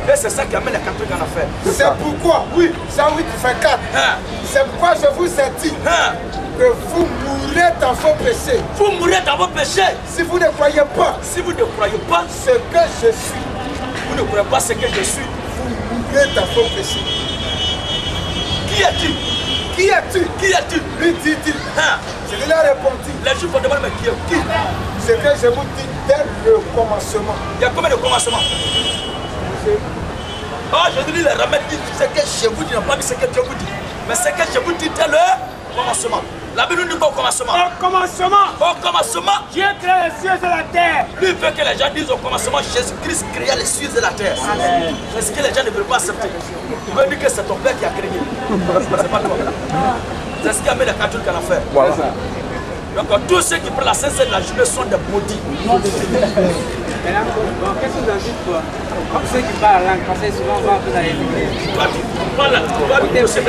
Et c'est ça qui amène les catholiques en affaire. C'est pourquoi, oui, ça oui, tu fais 4. C'est pourquoi je vous ai dit que vous mourrez dans vos péchés. Vous mourrez dans vos péchés. Si vous ne croyez pas, si vous ne croyez pas ce que je suis, vous ne croyez pas ce que je suis, vous mourrez dans vos péchés. Qui es-tu? Qui es-tu? Qui es-tu? Lui dit-il. Je lui ai répondu. Les Juifs vont demander, mais qui est qui? Ce que je vous dis dès le commencement. Il y a combien de commencements? Oh, je dis les remèdes disent ce que je vous dis, n'a pas dit ce que Dieu vous dit. Mais ce que je vous dis dès le commencement. La Bible nous dit pas au commencement. Au commencement. Au commencement. Dieu créa les cieux et la terre. Lui veut que les gens disent au commencement, Jésus-Christ créa les cieux et la terre. C'est ce que les gens ne veulent pas accepter. Il veut dire que c'est ton père qui a créé. C'est pas toi. C'est ce qui a mis les catholiques en affaire. Voilà. Donc tous ceux qui prennent la Sainte de la journée sont des maudits. Maintenant, qu'est-ce que vous en dites quoi? Comme ceux qui parlent la langue, parce que souvent on va un peu dans les églises. Toi, tu parles la langue. Laisse ceux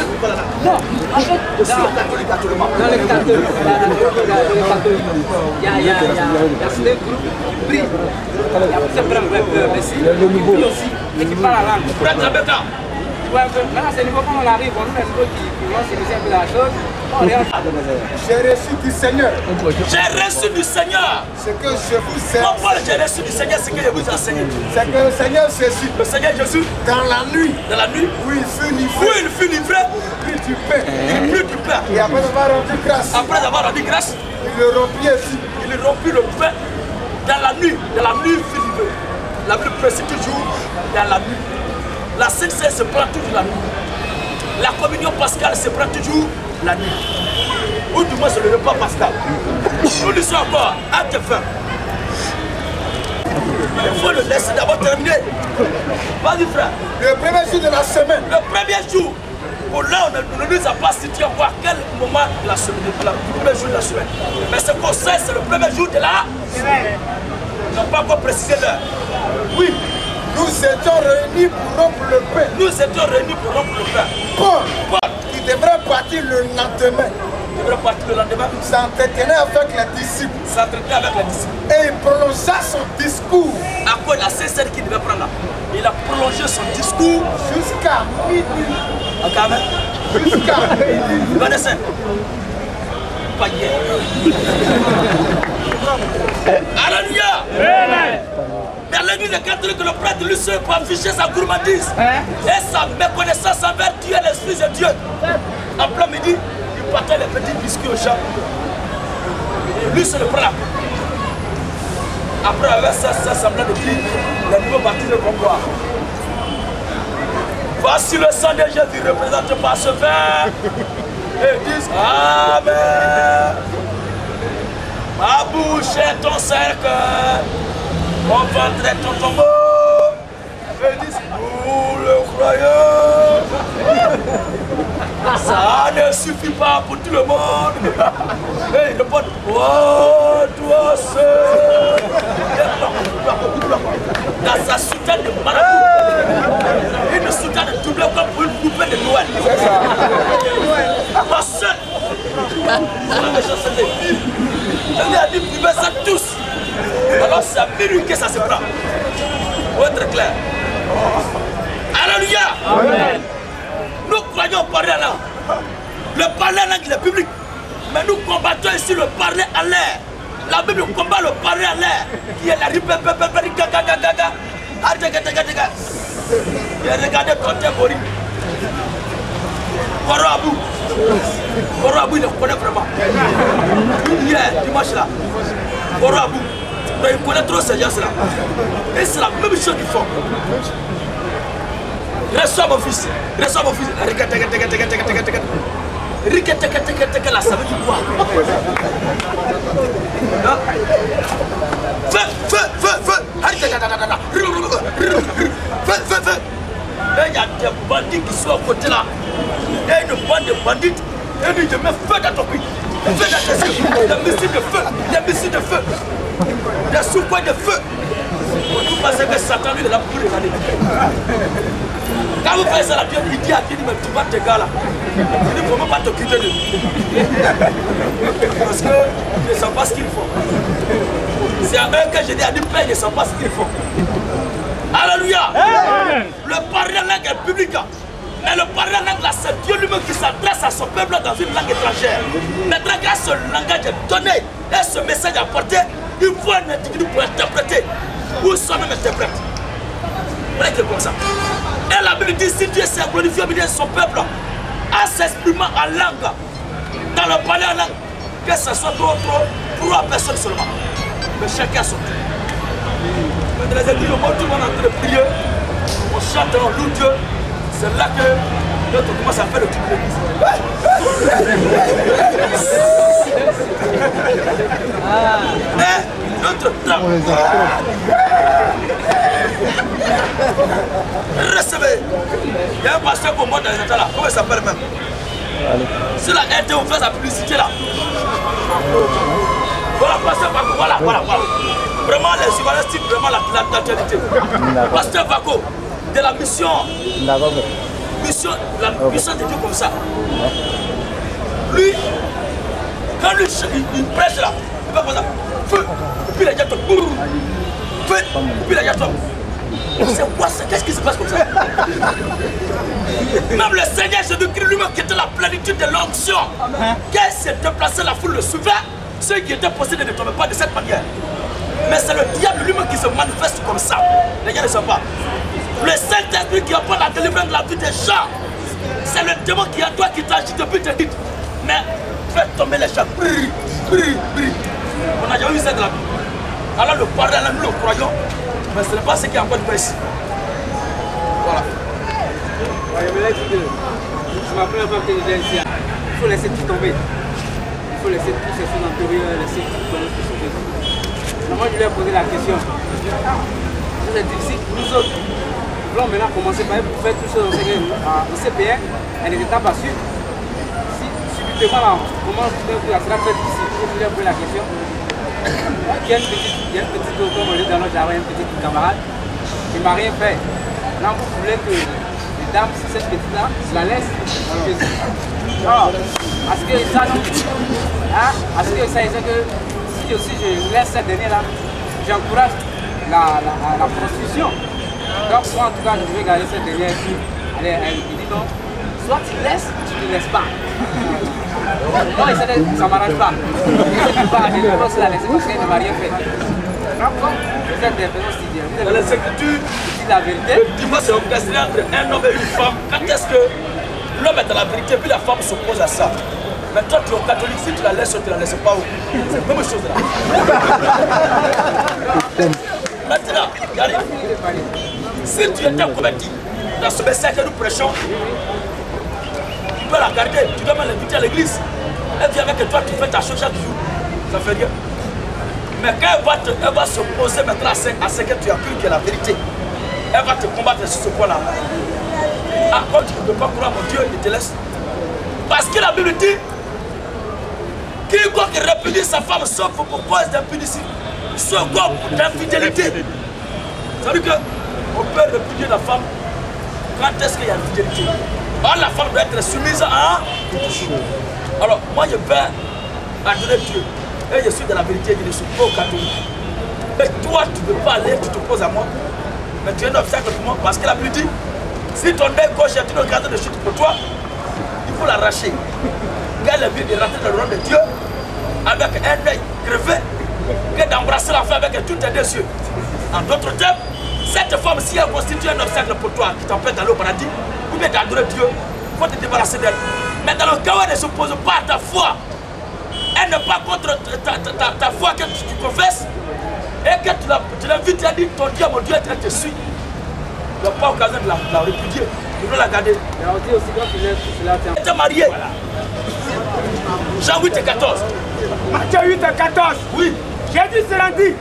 qui parlent la langue. Non, en fait, dans les catholiques, il y a des groupes qui prient. Il y a plusieurs frères aussi, qui prient aussi et qui parlent la langue. Pour être embêtant. Maintenant, c'est le niveau quand on arrive, on nous les niveau qui vont s'initier un peu la chose. J'ai reçu du Seigneur. J'ai reçu du Seigneur. Ce que je vous ai enseigné. J'ai reçu du Seigneur ce que je vous ai enseigné. C'est que le Seigneur Jésus. Le Seigneur Jésus. Dans la nuit. Dans la nuit. Où il fut livré. Où il fut livré. Il prit du pain. Il prit du pain. Et après avoir rendu grâce. Après avoir rendu grâce. Il le rompit ainsi. Il rompit le pain. Dans la nuit. Dans la nuit il fut livré. La Bible précise toujours dans la nuit. La Sainte Seine se prend toujours la nuit. La communion pascale se prend toujours la nuit. Ou du moins c'est le repas pascal. Nous lisons encore, acte 20. Il faut le laisser d'abord terminer. Vas-y frère. Le premier jour de la semaine. Le premier jour. Pour là, on ne nous a pas situé à quel moment de la semaine, le premier jour de la semaine. Mais ce qu'on sait, c'est le premier jour de la semaine. On n'a pas encore précisé l'heure. Oui. Nous étions réunis pour rompre le pain. Nous étions réunis pour rompre le pain. Paul, qui devrait partir le lendemain, s'entretenait avec les disciples. Et il prolongea son discours. À quoi la Sainte Seine qu'il devait prendre là? Il a prolongé son discours jusqu'à minuit. Carmen. Vanessa. Pas hier. Alléluia. Mais l'église catholique, le prêtre lui seul pour afficher sa gourmandise et sa méconnaissance envers Dieu et l'Esprit de Dieu. En plein midi, il partait les petits biscuits aux gens. Lui se le prend la coupe. Après avoir ça semblant de dire, les nouveaux baptisés vont boire. Voici le sang de Jésus représenté par ce verre. Et ils disent Amen. Ma bouche est ton cercle, mon ventre est ton tombeau. Et ils disent nous le croyons. Ça ne suffit pas pour tout le monde. Et ils répondent oh, toi seul. Dans sa soutane de marabout, une soutane de double comme pour une poupée de Noël. Moi seul. Je lui ai dit buvez ça tous. Alors c'est à minuit que ça se prend. Pour être clair. Alléluia. Amen. Nous croyons au parler à langue. Le parler à langue il est public. Mais nous combattons ici le parler à l'air. La Bible combat le parler à l'air. Qui est la ripépépépérigaga. Et regardez contemporain. Koro Abou, il le connaît vraiment. Hier, dimanche là. Koro Abou. Il connaît trop ces gens-là. Et c'est la même chose qu'ils font. Reçois mon fils. Reçois mon fils. Rikateka là, ça veut dire quoi? Feu. Et il y a des bandits qui sont à côté là. Il y a une bande de bandits. Et lui, je mets feu dans ton pays. Feu dans tes yeux. Des missiles de feu. Des missiles de feu. Des sous-points de feu. Vous pensez que Satan lui est là pour regarder. Quand vous faites ça, la Dieu il dit à Dieu, mais tu vas tes gars là. Il dit, il ne faut même pas t'occuper de lui. Parce que ils ne savent pas ce qu'ils font. C'est à eux que je dis à lui, ils ne savent pas ce qu'ils font. Alléluia. Le parler langue est public. Mais le parler langue là, c'est Dieu lui-même qui s'adresse à son peuple dans une langue étrangère. Maintenant, quand ce langage est donné et ce message apporté, il faut un individu pour interpréter. Ou soi-même interprète. Voilà qui est comme ça. Et la Bible dit si Dieu s'est glorifié au milieu de son peuple en s'exprimant en langue, dans le parler en langue, que ce soit trop, 3 personnes seulement. Mais chacun son tour. Dans les églises, tout le monde est en train de prier, on chante, on loue Dieu. C'est là que l'autre commence à faire le truc de l'église. Mais notre temps. Recevez. Il y a un pasteur pour moi dans les états là. Comment il s'appelle même? C'est la RT, on fait la publicité là. Voilà, pasteur Vaco, voilà. Vraiment les humanistiques, vraiment l'actualité. Pasteur Vaco, de la mission. La puissance de Dieu comme ça. Lui, quand lui, il prêche là, il va comme ça. Feu, et puis les gens tombent. Feu, et puis les gens tombent. C'est quoi ça? Qu'est-ce qui se passe comme ça? Même le Seigneur Jésus-Christ lui-même qui était la plénitude de l'onction, quand il s'est déplacé, la foule le suivait, ceux qui étaient possédés ne tombaient pas de cette manière. Mais c'est le diable lui-même qui se manifeste comme ça. Les gens ne savent pas. Le Saint-Esprit qui apporte la délivrance de la vie des gens, c'est le démon qui est à toi qui t'agite depuis te dit. Mais fais tomber les gens. Brille. On n'a jamais vu ça de la vie. Alors le pardon, nous le croyons, mais ce n'est pas ce qui est encore de ici. Voilà. C'est ma première fois que je viens ici. Il faut laisser tout tomber. Il faut laisser tous ces choses antérieures, laisser tout tomber sur Jésus. Moi, je lui ai posé la question. C'est difficile pour nous autres. Nous allons maintenant commencer par pour faire tout ça au CPN. Elle n'était pas sûre. Si subitement, là, comment ça sera fait ici? Je lui ai posé la question. Il y a une petite auto au lieu dans notre jardin, une petite camarade. Il ne m'a rien fait. Là, vous voulez que les dames, cette petite-là, je la laisse dans Jésus. Alors, à ce que ça, à ce que ça, c'est que si aussi je laisse cette dernière-là, j'encourage la prostitution. Donc moi en tout cas je vais garder cette dernière fille. Elle dit non, soit tu laisses ou tu ne laisses pas. Non, ça ne m'arrange pas. Je ne peux pas aller la laisser parce qu'elle ne m'a rien fait. Vous êtes des personnes qui disent. Dans les Écritures, la vérité. Le divorce est orchestré entre un homme et une femme. Quand est-ce que l'homme est dans la vérité, puis la femme s'oppose à ça? Mais toi, tu es catholique, si tu la laisses ou tu ne la laisses pas, c'est la même chose là. Maintenant, regardez, si tu étais converti dans ce message que nous prêchons, tu peux la garder, tu dois même l'inviter à l'église. Elle vient avec toi, tu fais ta chose chaque jour, ça fait rien. Mais quand elle va s'opposer maintenant à ce que tu as cru qui est la vérité, elle va te combattre sur ce point-là. Ah, quand tu ne peux pas croire mon Dieu, il te laisse. Parce que la Bible dit, quiconque répudie sa femme sauf pour cause d'impudicité, sauf d'infidélité. Ça veut dire qu'on peut répudier la femme quand est-ce qu'il y a infidélité. Alors la femme doit être soumise à... Alors moi je vais adorer Dieu. Et je suis de la vérité, je ne suis pas catholique. Mais toi tu ne peux pas aller, tu te poses à moi. Mais tu es un obstacle pour moi parce que la Bible dit, si ton œil gauche est une occasion de chute pour toi, il faut l'arracher. Quel est mieux de rentrer dans le royaume de Dieu avec un œil crevé que d'embrasser la femme avec tous tes deux yeux. En d'autres termes, cette femme, si elle constitue un obstacle pour toi qui t'empêche d'aller au paradis, ou bien d'adorer Dieu, il faut te débarrasser d'elle. Mais dans le cas où elle ne s'oppose pas à ta foi, elle n'est pas contre ta foi que tu confesses, et que tu l'invites, tu as dit ton Dieu, mon Dieu, elle te suit. Tu n'as pas occasion de la répudier, tu dois la garder. Mais on dit aussi quand tu était marié. Jean 8 et 14. Matthieu 8 et 14. Oui. Jésus se rendit.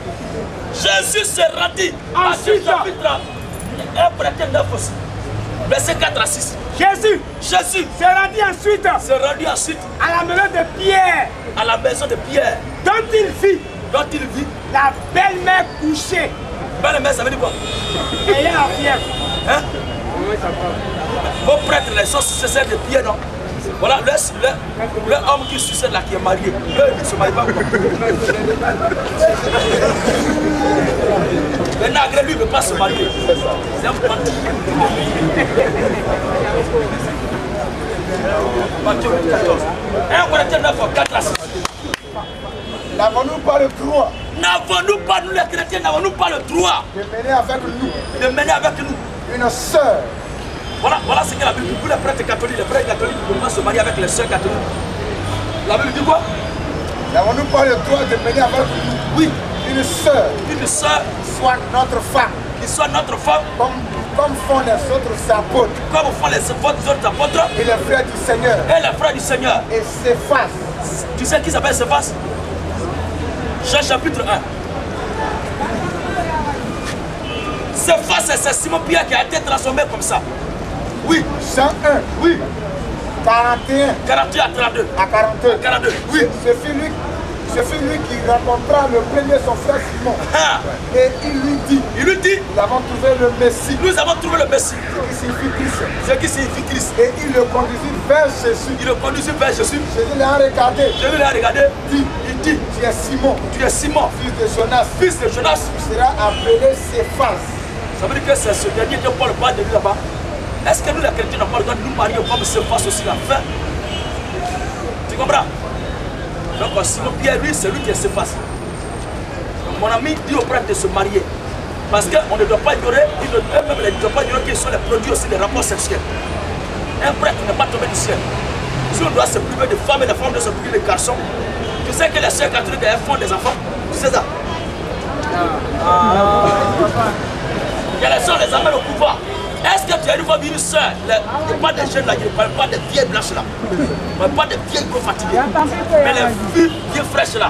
Jésus se rendit. Ensuite, chapitre 1 prêté 9 aussi. Verset 4 à 6. Jésus se rendit ensuite. Se rendit ensuite. À la maison de Pierre. À la maison de Pierre. Dont il vit. La belle-mère couchée. Belle-mère, ça veut dire quoi? Ayant la fièvre. Hein? Vos prêtres, les sont successeurs de Pierre, non? Voilà, le homme qui succède là, qui est marié. Il ne se marie pas. Maintenant, agré, lui, il ne veut pas se marier. C'est un panty. Matthieu 14. 1 Corinthiens 9, 4 à 6. N'avons-nous pas le droit? N'avons-nous pas, nous les chrétiens, n'avons-nous pas le droit de mener avec nous? De mener avec nous une sœur. Voilà ce que la Bible dit. Pour les prêtres catholiques ne peuvent pas se marier avec les sœurs catholiques. La Bible dit quoi? N'avons-nous pas le droit de mener avec nous? Oui. Une sœur. Une sœur. Qui soit notre femme. Qui soit notre femme. Comme font les autres apôtres. Comme font les autres apôtres. Et les frères du Seigneur. Et les frères du Seigneur. Et Céphas. Tu sais qui s'appelle Céphas? Jean chapitre 1. Céphas, c'est Simon Pierre qui a été transformé comme ça. Oui. Jean 1. Oui. 41. 41 à 32. À 42. 42. Oui. Ce fut lui qui rencontra le premier son frère Simon. Ah. Et il lui dit. Nous avons trouvé le Messie. Nous avons trouvé le Messie. Ce qui signifie Christ. Ce qui signifie Christ. Et il le conduisit vers Jésus. Il le conduisit vers Jésus. Jésus l'a regardé. Jésus l'a regardé. Il dit. Tu es Simon. Tu es Simon. Fils de Jonas. Fils de Jonas. Tu seras appelé Céphas. Ça veut dire que c'est ce dernier que Paul parle de lui là-bas. Est-ce que nous les chrétiens n'avons pas le droit de nous marier comme Céphas aussi l'a fait? Tu comprends? Donc Simon Pierre, lui, c'est lui qui est Céphas. Mon ami dit aux prêtres de se marier. Parce qu'on ne doit pas ignorer, eux-mêmes ne doivent pas ignorer qu'ils sont les produits aussi des rapports sexuels. Un prêtre n'est pas tombé du ciel. Si on doit se priver de femmes et les femmes doivent se priver de garçons, tu sais que les sœurs catholiques font des enfants? Tu sais ça? Il y a les sœurs, les amènent au pouvoir. Est-ce que tu as une fois vu une sœur? Il ne parle pas des jeunes là, il ne parle pas des vieilles blanches là. Il ne parle pas des vieilles gros fatiguées. Mais les filles bien fraîches là.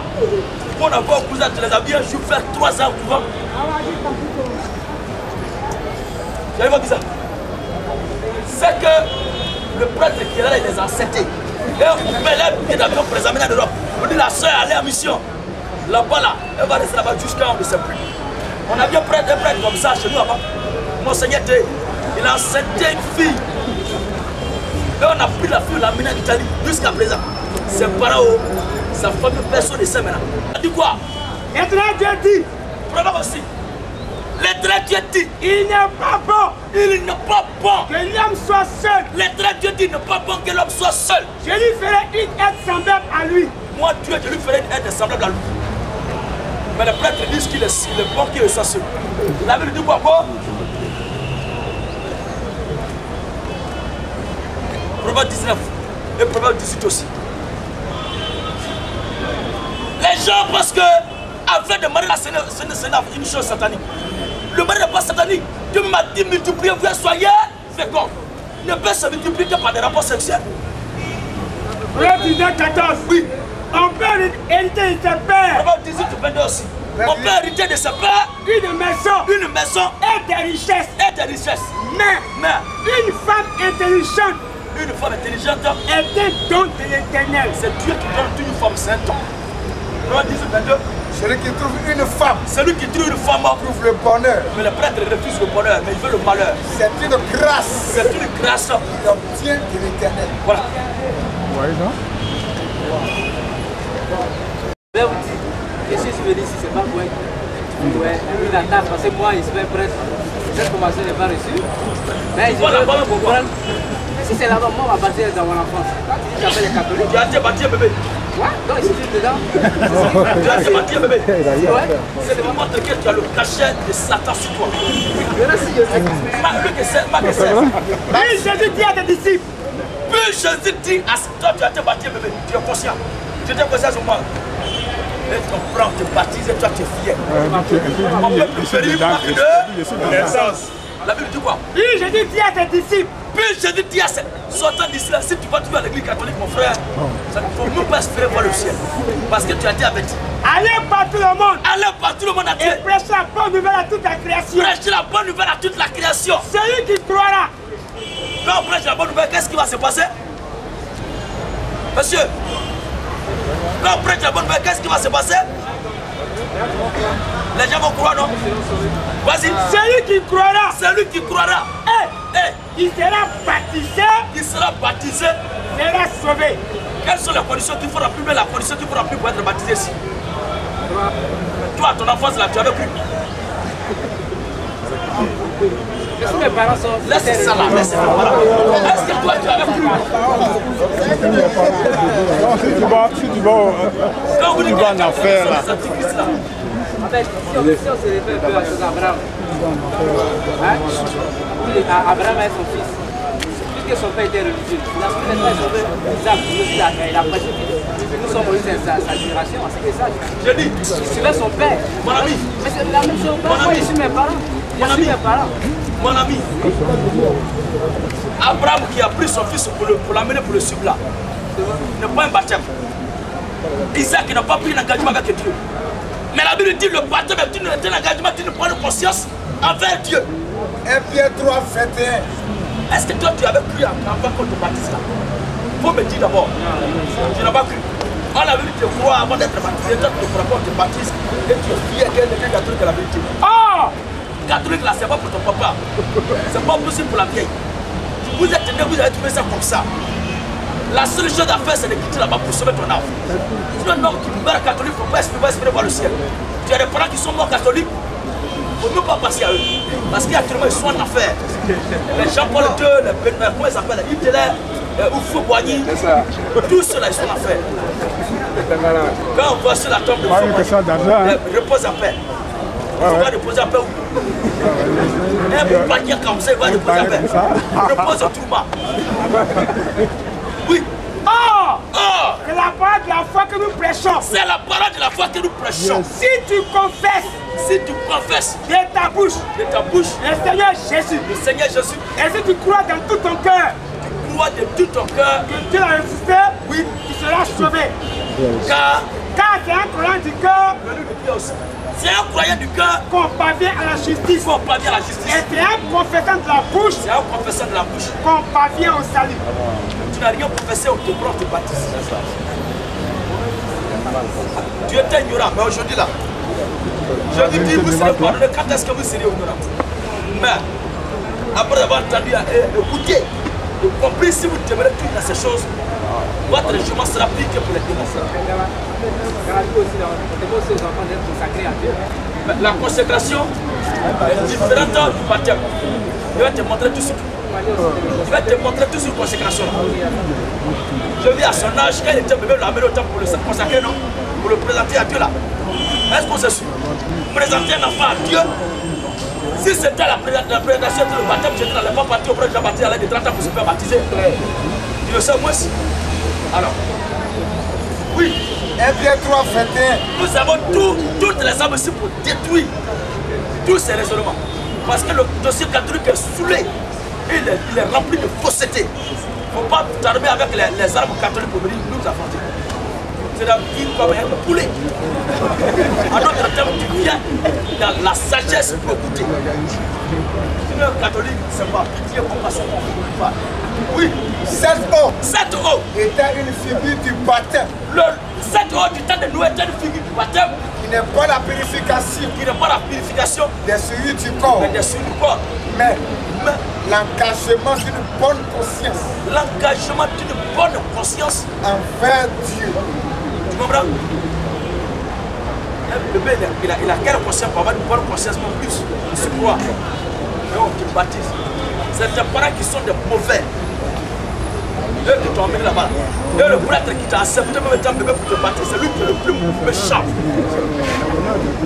Pour avoir au cousin, tu les as bien joué faire 3 ans au couvent. Tu as vu ça? C'est que le prêtre qui est là, il les a acceptés. Et on met les billets d'avion pour les amener en Europe. On dit la sœur, allez en mission. Là-bas là, elle va rester là-bas jusqu'à on ne sait plus. On a bien un prêtre comme ça chez nous là-bas. Monseigneur T, il a enceinté une fille. Et on a pris la fille, on l'a amenée en Italie jusqu'à présent. Ses parents, sa famille, personne ne sait maintenant. Il a dit quoi? Maintenant Dieu dit. Problème aussi. Les traits dit. Il n'est pas bon. Il n'est pas bon. Que l'homme soit seul. Les traits dit, il n'est pas bon que l'homme soit seul. Je lui ferai une aide semblable à lui. Moi, Dieu, je lui ferai une aide semblable à lui. Mais les prêtres disent qu'il est bon qu'il soit seul. La Bible dit quoi? Proverbe 19 et Proverbe 18 aussi. Les gens pensent que avec de marier, c'est une chose satanique. Le mari n'est pas satanique. Dieu m'a dit multiplier, vous soyez féconds. Ne peut se multiplier que par des rapports sexuels. Proverbe 14. Oui. On peut hériter de ses pères. Proverbe 18 et 22 aussi. On peut hériter de ses pères Une maison et des richesses. Mais une femme intelligente est un don de l'Éternel. C'est Dieu qui donne une femme, c'est un don. Proverbe 18 et 22. Celui qui trouve une femme trouve le bonheur. Mais le prêtre refuse le bonheur, mais il veut le malheur. C'est une grâce. C'est une grâce qu'il obtient de l'Éternel. Voilà. Ouais, non? Je vais vous dire, je suis venu ici, c'est pas pour une attaque, parce que moi, je suis prêtre. Cette formation n'est pas reçue. Mais je veux comprendre. Si c'est là-bas, moi, on va bâtir dans mon enfance. Quand tu dis que j'appelle les catholiques. Tu as été bâti, bébé. Ouais, donc il suffit dedans. Tu as été bâti, bébé. Ouais. C'est le moment que tu as le cachet de Satan sur toi. Merci, je sais. Puis Jésus dit à tes disciples. Puis Jésus dit à toi, tu as été bâti, bébé. Tu es conscient. Tu étais conscient sur moi. Et tu comprends, te baptises et toi tu es fier. On peut plus périr marque de naissance. La Bible dit quoi? Puis Jésus dit à tes disciples. Puis Jésus dit à ces sortant d'ici là, si tu vas toujours à l'église catholique, mon frère, ça ne faut même pas espérer voir le ciel. Parce que tu as été averti. Allez partout le monde. Allez partout le monde entier. Et prêchez la bonne nouvelle à toute la création. Prêchez la bonne nouvelle à toute la création. Celui qui croira. Quand on prêche la bonne nouvelle, qu'est-ce qui va se passer? Monsieur, quand on prêche la bonne nouvelle, qu'est-ce qui va se passer? Les gens vont croire, non? Vas-y. Celui qui croira. Celui qui croira. Il sera baptisé. Il sera baptisé. Sera sauvé. Quelles sont les conditions qu'il faut remplir? Mais la condition qu'il faut remplir pour être baptisé ici. Toi, ton enfance là, tu avais cru. Est-ce que mes parents sont... Laisse ça là, laisse ça là. Est-ce que toi, tu avais cru? Non, si tu vas en affaire là. En fait, si on se réfère un peu à Abraham, Abraham est son fils. Puisque son père était religieux, il a pris les frères sauvés, il a prêché. Nous sommes aussi sa génération, c'est que ça. Je dis, il suivait son père. Mon ami, mais c'est la même chose. Moi, je suis mes parents. Mon ami, Abraham qui a pris son fils pour l'amener pour le suivre là, n'est pas un baptême. Isaac n'a pas pris l'engagement avec Dieu. Mais la Bible dit le baptême est un engagement, tu ne prends de conscience envers Dieu. 1 Pierre 3, 21. Est-ce que toi tu avais cru avant qu'on te baptise là? Il faut me dire d'abord. Tu n'as pas cru. On a vu te croire avant d'être baptisé, toi tu ne crois pas qu'on te baptise et tu es fier qu'elle est catholique à la vérité. Oh! Catholique là, c'est pas pour ton papa. C'est pas possible pour la vieille. Vous êtes né, vous avez trouvé ça comme ça. La seule chose à faire, c'est de quitter là-bas pour sauver ton âme. Si un homme qui meurt catholique, il ne faut pas espérer voir le ciel. Tu as des parents qui sont morts catholiques, il ne faut même pas passer à eux. Parce qu'actuellement, ils sont en affaires. Les Jean-Paul II, comment ils s'appellent, les Hitler, Oufou Boigny, tous ceux-là, ils sont en affaires. Quand on voit sur la tombe de Boigny, repose en paix. Il va reposer en paix où? Un bourgeois comme ça, il va reposer en paix. Repose au tourment. Oui. C'est la parole de la foi que nous prêchons. C'est la parole de la foi que nous prêchons. Si tu confesses de ta bouche le Seigneur Jésus, et si tu crois dans tout ton cœur, que Dieu l'a ressuscité, oui, tu seras sauvé. Car c'est un croyant du cœur, c'est un croyant du cœur qu'on parvient à la justice. Et c'est un confessant de la bouche, qu'on parvient au salut. Tu n'as rien confessé au te prend, te baptise. Tu étais ignorant, mais aujourd'hui là, je vous dis, vous serez pardonné quand est-ce que vous serez ignorant. Mais après avoir entendu, écoutez, compris, si vous demeurez toutes ces choses, votre jugement sera pire que pour les démons. La consécration est différente du baptême. Je vais te montrer tout ce je vais te montrer tout sur consécration. Je vis à son âge, quand il était bébé, il l'a amené au temps pour le consacrer, non? Pour le présenter à Dieu là. Est-ce qu'on se suit? Présenter un enfant à Dieu. Si c'était la présentation de le baptême, je n'allais pas partir auprès de Jean-Baptiste à l'âge de 30 ans pour se faire baptiser. Tu le sais, moi aussi. Alors, oui. 1 Pierre 3, 21. Nous avons toutes les armes ici pour détruire tous ces raisonnements. Parce que le dossier catholique est saoulé. Il est rempli de fausseté. Il ne faut pas t'armer avec les armes catholiques pour venir nous affronter. C'est la vie comme un poulet. En notre terme, tu viens dans la sagesse pour goûter. Si le catholique, c'est pas pitié, compassion. Oui. 7 eaux. 7 eaux. Était une figure du baptême. Cette eau du temps de nous était une figure du baptême. Qui n'est pas la purification. Qui n'est pas la purification des souillures du corps. Mais des souillures du corps. Mais l'engagement d'une bonne conscience. L'engagement d'une bonne conscience envers Dieu. Tu comprends? Le bébé, il a quelle conscience pour avoir une bonne conscience, mon plus? C'est quoi? Et on te baptise. C'est tes parents qui sont des mauvais. Eux qui t'ont emmené là-bas. Et le prêtre qui t'a accepté même étant bébé pour te baptiser, c'est lui qui est le plus méchant.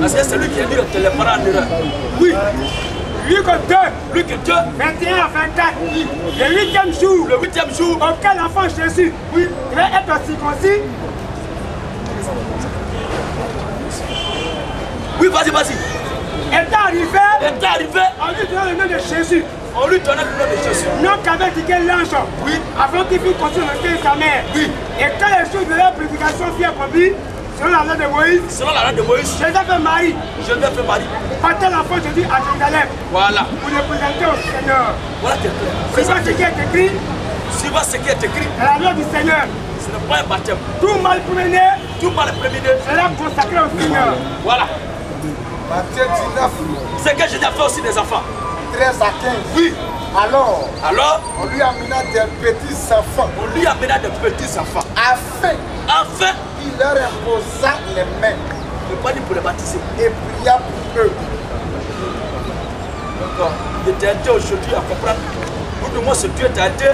Parce que c'est lui qui a dit que les parents en erreur. Oui. Luc 2, Luc 2, 21 à 24, le 8e jour, auquel l'enfant Jésus, oui, devait être circoncis. Oui, vas-y. Est arrivé, on lui donnait le nom de Jésus. On lui donnait le nom de Jésus. Non qu'avait dit l'ange. Oui. Avant qu'il fût conçu dans le cœur de sa mère. Oui. Et quand les choses de leur purification furent accomplies, selon la loi de Moïse. Joseph Marie. Portait l'enfant Jésus à Jérusalem. Voilà. Pour le présenter au Seigneur. Voilà. Suivant ce qui est écrit. À la loi du Seigneur. Ce n'est pas un baptême. Tout mal premier-né. Sera consacré au Seigneur. Voilà. Matthieu 19. C'est que Jésus a fait aussi des enfants. 13 à 15. Oui. Alors, on lui amena des petits enfants. Afin qu'il leur imposa les mains. Ne pas dire pour les baptiser. Et pria pour eux. Donc, il t'a aidé aujourd'hui à comprendre. Pour de moi, ce Dieu t'a aidé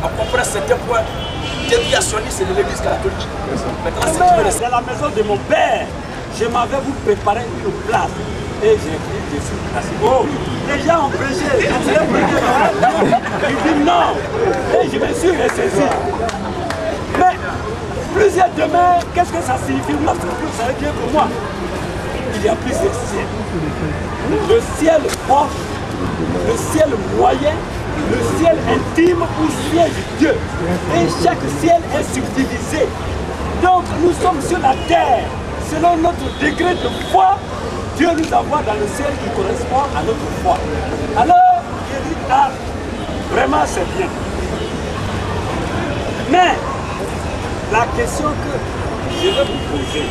à comprendre certains points. Déviationniste de l'église catholique. Maintenant, c'est dans la maison de mon père. Je m'avais vous préparé une place. Et j'ai pris Jésus. Oh, les gens ont péché. Il dit non. Et je me suis ressaisi. Mais plusieurs demain, qu'est-ce que ça signifie? Ça veut dire pour moi. Il y a plusieurs ciels. Le ciel proche, le ciel moyen, le ciel intime où siège Dieu. Et chaque ciel est subdivisé. Donc nous sommes sur la terre. Selon notre degré de foi, Dieu nous envoie dans le ciel qui correspond à notre foi. Alors, il dit, ah, vraiment c'est bien. Mais, la question que je vais vous poser,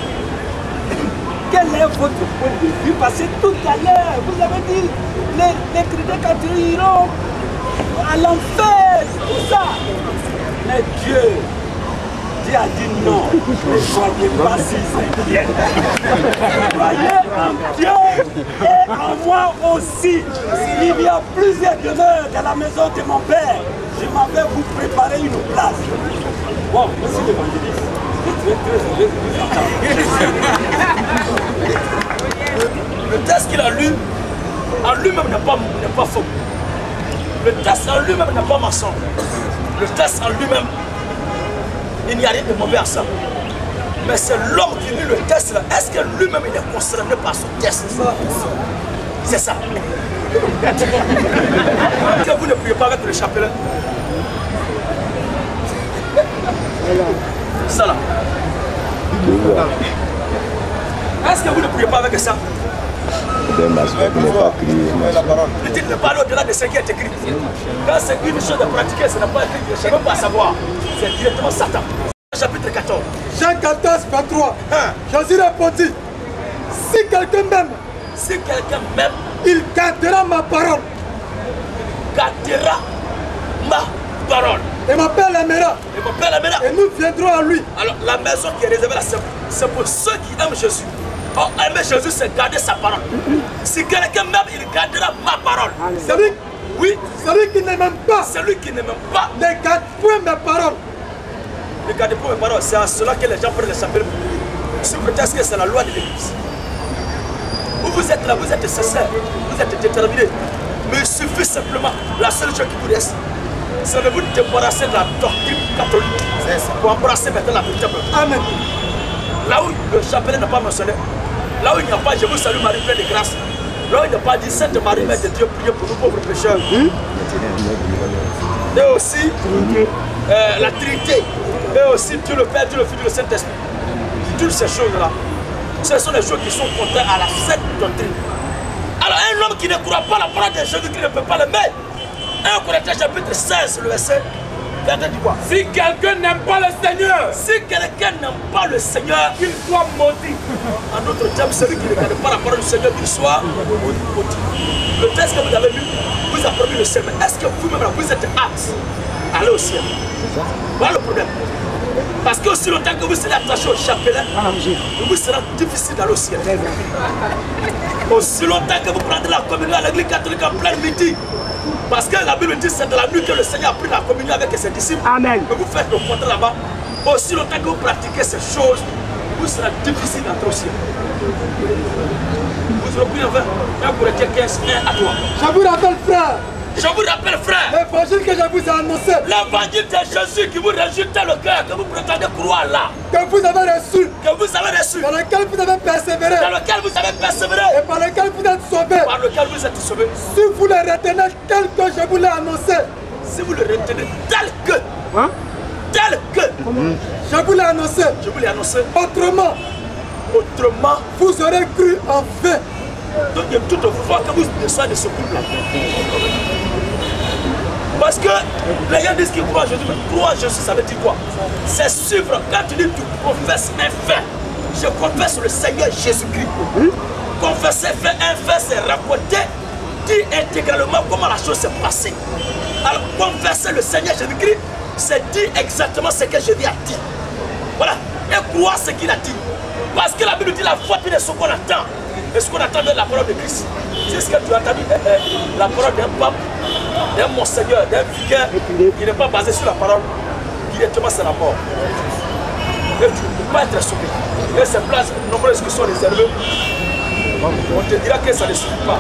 quel est votre point de vue? Parce que tout à l'heure, vous avez dit, les chrétiens quand ils iront à l'enfer, tout ça. Mais Dieu a dit non, ne soyez pas si inquiets. Croyez en Dieu et en moi aussi. Il y a plusieurs demeures dans la maison de mon père. Je m'avais vous préparer une place. Bon, monsieur l'évangéliste, le texte qu'il a lu, en lui-même n'est pas faux. Le texte en lui-même n'est pas mensonge. Le texte en lui-même, il n'y a rien de mauvais à ça. Mais c'est l'homme qui lit le texte là. Est-ce que lui-même il est concerné par son texte? C'est ça. Est-ce que vous ne priez pas avec le chapelet? Ça là. Est-ce que vous ne priez pas avec ça? Ne dites pas au-delà de ce qui est écrit. Quand c'est une chose de pratiquer, ce n'est pas écrit. Je ne sais même pas savoir. C'est directement Satan. Chapitre 14. Jean 14, 23. Jésus répondit, si quelqu'un m'aime, il gardera ma parole. Gardera ma parole. Et mon Père l'aimera. l'aimera. Et mon Père l'aimera. Et nous viendrons à lui. Alors la maison qui est réservée là, c'est pour ceux qui aiment Jésus. Or, aimer Jésus, c'est garder sa parole. Si quelqu'un m'aime, il gardera ma parole. Celui, oui, celui qui ne m'aime pas, celui qui ne m'aime pas, ne garde point mes paroles. ne gardez pas mes paroles. C'est à cela que les gens prennent les chapelles. Si vous prétendez que c'est la loi de l'Église. Vous êtes là, vous êtes sincère, vous êtes déterminé. Mais il suffit simplement, la seule chose qui vous reste, c'est de vous débarrasser de la doctrine catholique pour embrasser maintenant la véritable. Amen. Là où le chapelet n'a pas mentionné, là où il n'y a pas je vous salue Marie pleine de grâce, là où il n'y a pas dit Sainte Marie, Mère de Dieu, priez pour nous pauvres pécheurs. Et aussi la Trinité, et aussi Dieu le Père, Dieu le Fils, Dieu le Saint-Esprit. Toutes ces choses-là, ce sont les choses qui sont contraires à la sainte doctrine. Alors un homme qui ne croit pas la parole de Jésus, qui ne peut pas l'aimer, 1 Corinthiens chapitre 16, le verset. Si quelqu'un n'aime pas le Seigneur, si quelqu'un n'aime pas le Seigneur, qu'il soit maudit. En d'autres termes, celui qui ne garde pas la parole du Seigneur, qu'il soit maudit. Le texte que vous avez lu, vous a promis le ciel. Mais est-ce que vous-même, vous êtes apte à aller au ciel? Voilà le problème. Parce que aussi longtemps que vous serez attaché au chapelet, vous sera difficile d'aller au ciel. Aussi longtemps que vous prendrez la communion à l'église catholique en plein midi. Parce que la Bible dit que c'est de la nuit que le Seigneur a pris la communion avec ses disciples. Amen. Que vous faites le contraire là-bas. Aussi longtemps que vous pratiquez ces choses, vous sera difficile d'entrer au ciel. Vous aurez pris en vain. 1 Corinthiens 15, 1 à 3. Je vous rappelle, frère. Je vous rappelle, frère, l'évangile que je vous ai annoncé, l'évangile de Jésus qui vous réjouit dans le cœur, que vous prétendez croire là, que vous avez reçu, dans lequel vous avez persévéré, et par lequel vous êtes sauvés, si vous le retenez tel que je vous l'ai annoncé, si vous le retenez tel que, je vous l'ai annoncé, autrement, vous aurez cru en fait. Donc il y a toute foi que vous descendez de ce couple-là. Parce que les gens disent qu'ils croient en Jésus, mais croire en Jésus, ça veut dire quoi? C'est suivre. Quand tu dis tu confesses un fait, je confesse le Seigneur Jésus-Christ. Confesser fait un fait, c'est raconter, dire intégralement comment la chose s'est passée. Alors confesser le Seigneur Jésus-Christ, c'est dire exactement ce que Jésus a dit. Voilà. Et croire ce qu'il a dit. Parce que la Bible dit la foi est ce qu'on attend. Et ce qu'on attend de la parole de Christ. C'est ce que tu as entendu, la parole d'un pape, d'un monseigneur, d'un vicaire qui n'est pas basé sur la parole. Directement, c'est la mort. Et tu ne peux pas être sauvé. Et ces places nombreuses qui sont réservées, on te dira que ça ne suffit pas.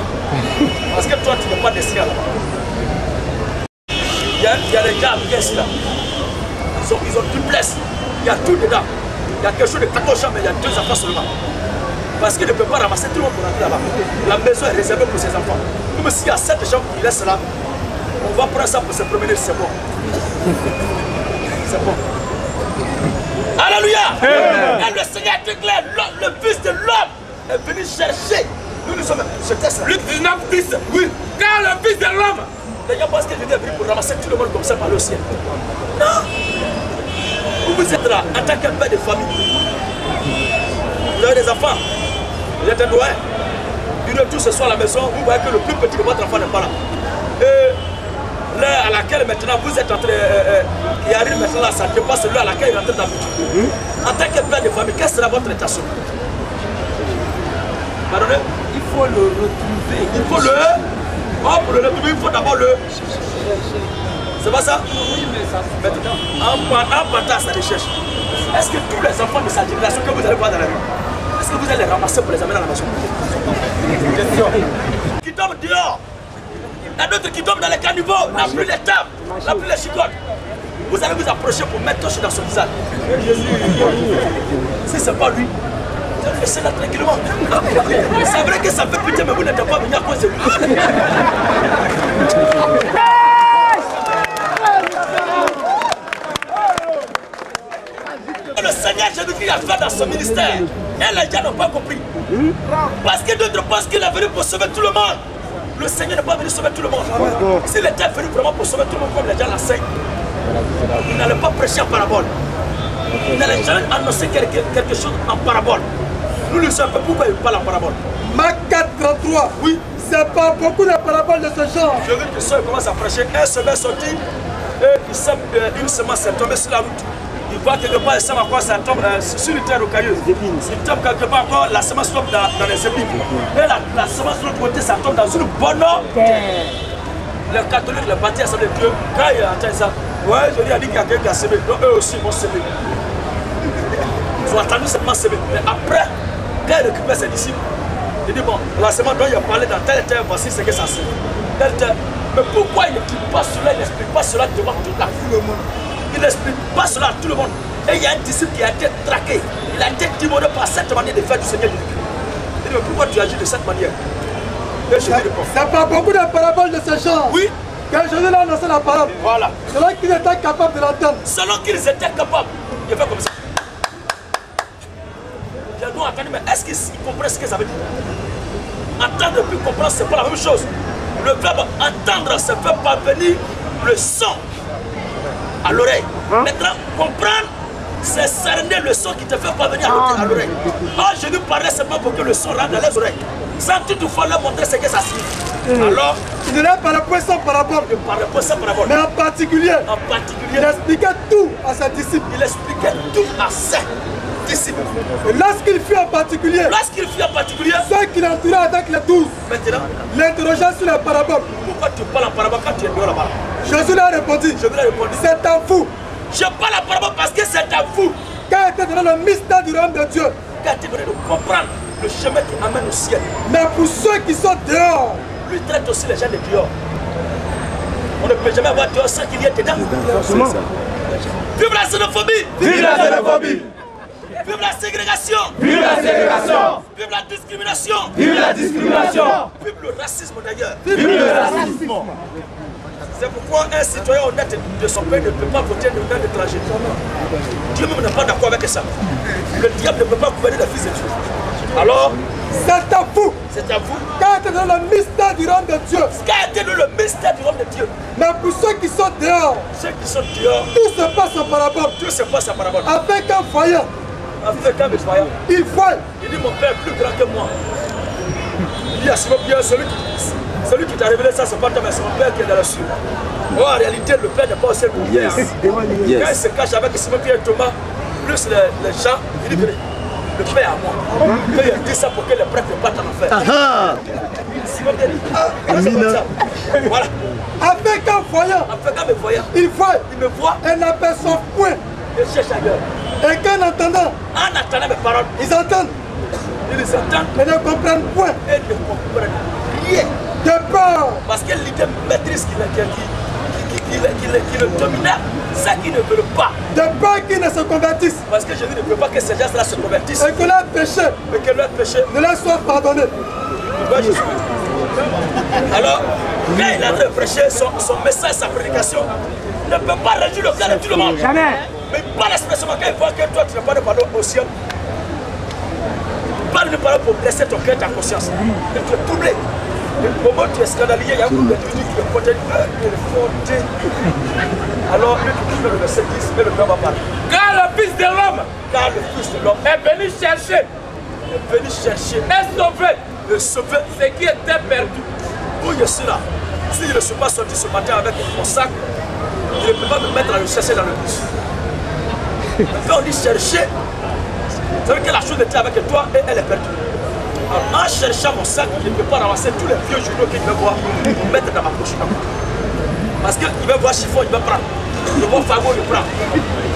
Parce que toi, tu n'es pas destiné à là-bas. Il y a des gens ici là. Ils ont duplex. Il y a tout dedans. Il y a quelque chose de 14 chambres, mais il y a 2 enfants seulement. Parce qu'il ne peut pas ramasser tout le monde pour rentrer là-bas. La maison est réservée pour ses enfants. Comme s'il y a 7 chambres qui laissent là, on va prendre ça pour se promener, c'est bon. C'est bon. Alléluia! Et le Seigneur déclare, le Fils de l'homme est venu chercher. Nous sommes ce texte-là. Luc 19, 10. Oui. Car le Fils de l'homme. Les gens pensent que Jésus est venu pour ramasser tout le monde comme ça par le ciel. Non! Vous êtes là en tant que père de famille. Vous avez des enfants. Vous êtes un doyen. Une heure tout ce soir à la maison, vous voyez que le plus petit de votre enfant n'est pas là. Et l'heure à laquelle maintenant vous êtes en train, il arrive maintenant là, ça dépasse l'heure à laquelle il est en train d'habitude. En tant que père de famille, quelle sera votre intention? Pardonnez? Il faut le retrouver. Il faut le... Oh, pour le retrouver, il faut d'abord le... C'est pas ça? Oui, mais ça... Maintenant, en partant à sa recherche, est-ce que tous les enfants de sa génération que vous allez voir dans la rue, est-ce que vous allez les ramasser pour les amener à la maison? Qui tombent dehors. Il y a d'autres qui tombent dans les caniveaux, n'a plus les tables, n'a plus les chicottes. Vous allez vous approcher pour mettre touche dans son visage. Si ce n'est pas lui, vous allez laisser là tranquillement. C'est vrai que ça fait pitié, mais vous n'êtes pas venu à cause de lui. Le Seigneur Jésus-Christ a fait dans son ministère. Et les gens n'ont pas compris. Parce que d'autres pensent qu'il est venu pour sauver tout le monde. Le Seigneur n'est pas venu sauver tout le monde. S'il était venu vraiment pour sauver tout le monde comme les gens l'enseignent, il n'allait pas prêcher en parabole. Il n'allait jamais annoncer quelque chose en parabole. Nous ne savons pas pourquoi il parle en parabole. Marc 4:33. Oui. C'est pas beaucoup de paraboles de ce genre. Je veux que ça commence à prêcher. Un semaine sorti, Et il sème une semence, elle tombe sur la route. Il voit quelque part, il sème encore, ça tombe sur une terre rocailleuse. Il tombe quelque part encore, la semence tombe dans les épines. Et la semence de l'autre côté, ça tombe dans une bonne terre. Les catholiques, les bâtis, ça veut dire que quand il entend ça, ouais, je lui ai dit qu'il y a quelqu'un qui a semé. Donc eux aussi vont semer. Ils ont attendu seulement semer. Mais après, quand il récupère ses disciples, il dit bon, la semence dont il a parlé dans telle terre, voici ce que ça sème. Telle terre. Mais pourquoi il n'explique pas cela, il n'explique pas cela devant toute la foule? Il n'explique pas cela à tout le monde. Et il y a un disciple qui a été traqué. Il a été timoré par cette manière de faire du Seigneur Jésus-Christ. Il dit mais pourquoi tu agis de cette manière? C'est pas beaucoup de paraboles de ce genre. Oui. Quand Jésus a annoncé la parole. Voilà. Selon qu'ils étaient capables de l'entendre. Selon qu'ils étaient capables. Il fait comme ça. Je dois attendre, mais est-ce qu'ils comprennent ce que ça veut dire? Entendre et puis comprendre, c'est pas la même chose. Le verbe entendre, ça fait parvenir le son à l'oreille. Maintenant, comprendre, c'est cerner le son qui te fait parvenir à l'oreille. Ah, je lui parlais seulement pour que le son rentre dans les oreilles. Sans toutefois leur montrer ce que ça signifie. Alors, il ne l'a pas le point sans parabole. Il parlait pas sans parabole. Mais en particulier, il expliquait tout à ses disciples. Il expliquait tout à ses disciples. Et lorsqu'il fut en particulier, ceux qui l'entouraient avec les 12, maintenant, l'interrogeant sur la parabole. Pourquoi tu parles en parabole quand tu es dehors là-bas? Jésus lui a répondu, c'est à vous. Je parle en parabole parce que c'est à vous. Qu'a été donné le mystère du royaume de Dieu. Qu'a été donné de comprendre le chemin qui amène au ciel. Mais pour ceux qui sont dehors, lui traite aussi les gens de dehors. On ne peut jamais avoir dehors sans qu'il y ait dedans. Vive la xénophobie! Vive la xénophobie! Vive la ségrégation! Vive la ségrégation! Vive la discrimination! Vive la discrimination! Vive le racisme d'ailleurs! Vive le racisme! C'est pourquoi un citoyen honnête de son pays ne peut pas voter d'un étranger. Dieu même n'est pas d'accord avec ça. Le diable ne peut pas gouverner la fils de Dieu. Alors, c'est à vous. C'est à vous. Qu'a été donné le mystère du royaume de Dieu. Qu'a été donné le mystère du royaume de Dieu. Mais pour ceux qui sont dehors, tout se passe en parabole. Tout se passe en parabole. Avec un voyant. Avec un voyant. Il voit. Il dit mon père est plus grand que moi. Il dit à Simon Pierre, celui qui t'a révélé ça, c'est pas toi, mais c'est mon père qui est dans le ciel. Oh, en réalité, le père n'est pas au ciel. Yes. Quand il se cache avec Simon Pierre et Thomas, plus les gens, il dit que le père à moi. Quand il a dit ça pour que les prêtres ne partent en enfer. Simon Pierre dit, voilà. Avec un voyant. Avec un voyant. Il voit. Il me voit. Et n'aperçoit point. Il cherche ailleurs. Et qu'en entendant. En attendant mes paroles. Ils entendent. Ils entendent. Et ne comprennent point. Et ne comprennent rien. De peur. Parce que l'idée maîtrise qui le domine, c'est qu'ils ne veulent pas. De peur qu'ils ne se convertissent. Parce que je ne veux pas que ces gens-là se convertissent. Et que leur péché. Et que leur péché ne leur soit pardonné. Alors, quand il a de prêcher son message, sa prédication, ne peut pas réduire le cœur de tout le monde. Jamais. Mais pas l'expression quand il voit que toi tu n'as pas de parole au ciel. Parle de parole pour blesser ton cœur, ta conscience. Et tu es troublé. Au moment où tu es scandalisé, il y a beaucoup d'individus qui le côté alors, lui qui fait le verset 10, mais le père va parler. Car le Fils de l'homme est venu chercher. Et sauver ce qui était perdu. Où je suis là. Si je ne suis pas sorti ce matin avec mon sac, je ne peux pas me mettre à le chercher dans le bus. Quand on dit chercher, ça veut dire que la chose était avec toi et elle est perdue. Alors, en cherchant mon sac, je ne peux pas ramasser tous les vieux journaux qu'il veut voir pour mettre dans ma poche. Parce qu'il veut voir chiffon, il veut prendre. Il veut fagot, il prend.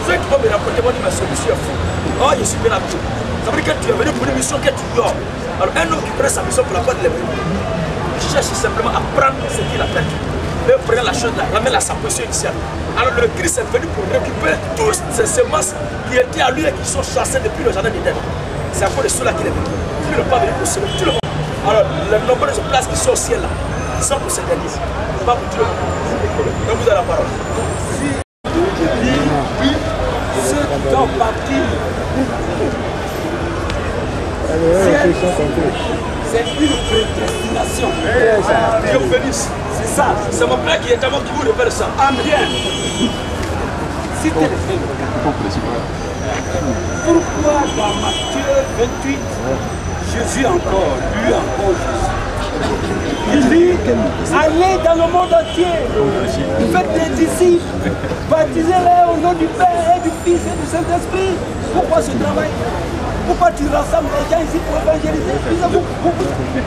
Ceux qui vont me rapporter vont dire mais celui-ci est fou. Oh, je suis bien habitué. Ça veut dire que tu es venu pour une mission que tu dors. Alors un homme qui prend sa mission pour la part de l'évêque, il cherche simplement à prendre ce qu'il a perdu. Et prendre la chose là, ramène à sa position initiale. Alors le Christ est venu pour récupérer toutes ces semences qui étaient à lui et qui sont chassées depuis le jardin d'Éden. C'est à cause de cela qu'il est venu. Il n'est pas venu pour semer tout le monde. Alors les nombreuses places qui sont au ciel là, sont pour cette église. Pas pour tout le monde. Donc vous avez la parole. Oui, ceux qui sont partis. C'est une prédestination. Dieu vous bénisse. C'est ça. C'est mon père qui est avant qui vous révèle ça. Amen. Citez les faits. Pourquoi dans Matthieu 28, Jésus encore, lui encore Jésus, Il dit, allez dans le monde entier, faites des disciples, baptisez-les au nom du Père et du Fils et du Saint-Esprit. Pourquoi ce travail? Pourquoi tu rassembles les gens ici pour évangéliser?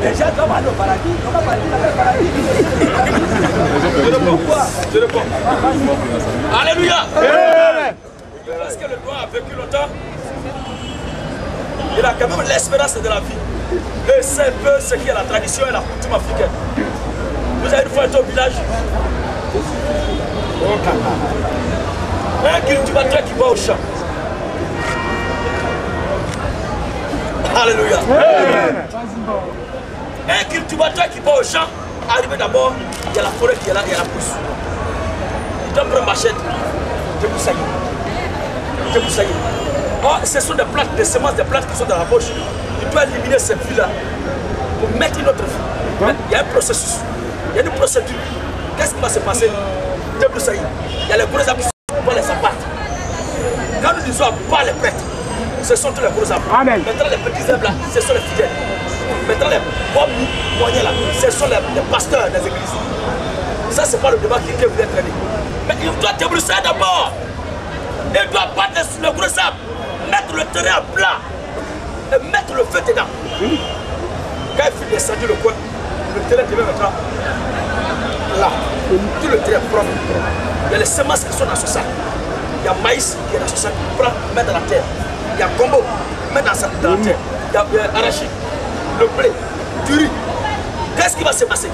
Les gens doivent aller au paradis, on va partir dans le paradis. Pourquoi? Je réponds. Alléluia. Parce que le roi a vécu longtemps, il a quand même l'espérance de la vie. Et c'est un peu ce qui est la tradition et la coutume africaine. Vous avez une fois été au village, un cultivateur qui va au champ. Alléluia. Un cultivateur qui va au champ, arrivé d'abord, il y a la forêt qui est là, il y a la pousse. Il doit prendre machette, de moussaï. Oh, ce sont des plantes, des semences, des plantes qui sont dans la poche. Il doit éliminer ces fils-là pour mettre une autre fille. Il y a un processus, il y a une procédure. Qu'est-ce qui va se passer? Il y a les gros arbres qui sont les abattre. Quand nous disons pas les prêtres, ce sont tous les gros arbres. Amen. Maintenant les petits arbres là, ce sont les fidèles. Maintenant les pommes moyens là, ce sont les pasteurs des églises. Ça c'est pas le débat qui voulait traîner. Mais il doit débrousser d'abord. Il doit battre sur le gros arbre, mettre le terrain à plat et mettre le feu dedans. Quand il fait descendre le coin, le terrain devient maintenant là. Tout le terrain propre. Il y a les semences qui sont dans ce sac. Il y a maïs qui est dans ce sac. Prends, mets dans la terre. Il y a combo, mets dans la terre. Il y a arachide, le blé, du riz. Qu'est-ce qui va se passer?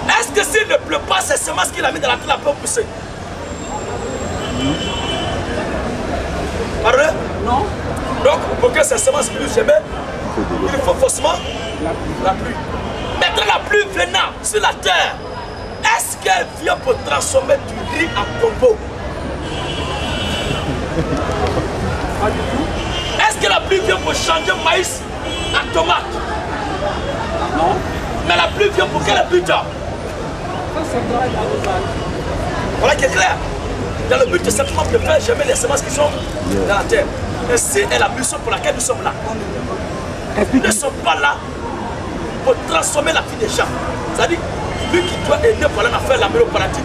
Est-ce que s'il ne pleut pas, ces semences qu'il a mis dans la terre peuvent pousser? Pardon? Non. Donc, pour que ces semences puissent jamais, il faut forcément la pluie. Maintenant, la pluie venant sur la terre, est-ce qu'elle vient pour transformer du riz en combo? Pas du tout. Est-ce que la pluie vient pour changer maïs en tomate? Non. Mais la pluie vient pour quel but? Voilà qui est clair. Dans le but de simplement de faire germer les semences qui sont dans la terre. Et c'est la mission pour laquelle nous sommes là. Nous ne sommes pas là pour transformer la vie des gens. C'est-à-dire, lui qui doit est né pour aller en affaire, l'amener au paradis.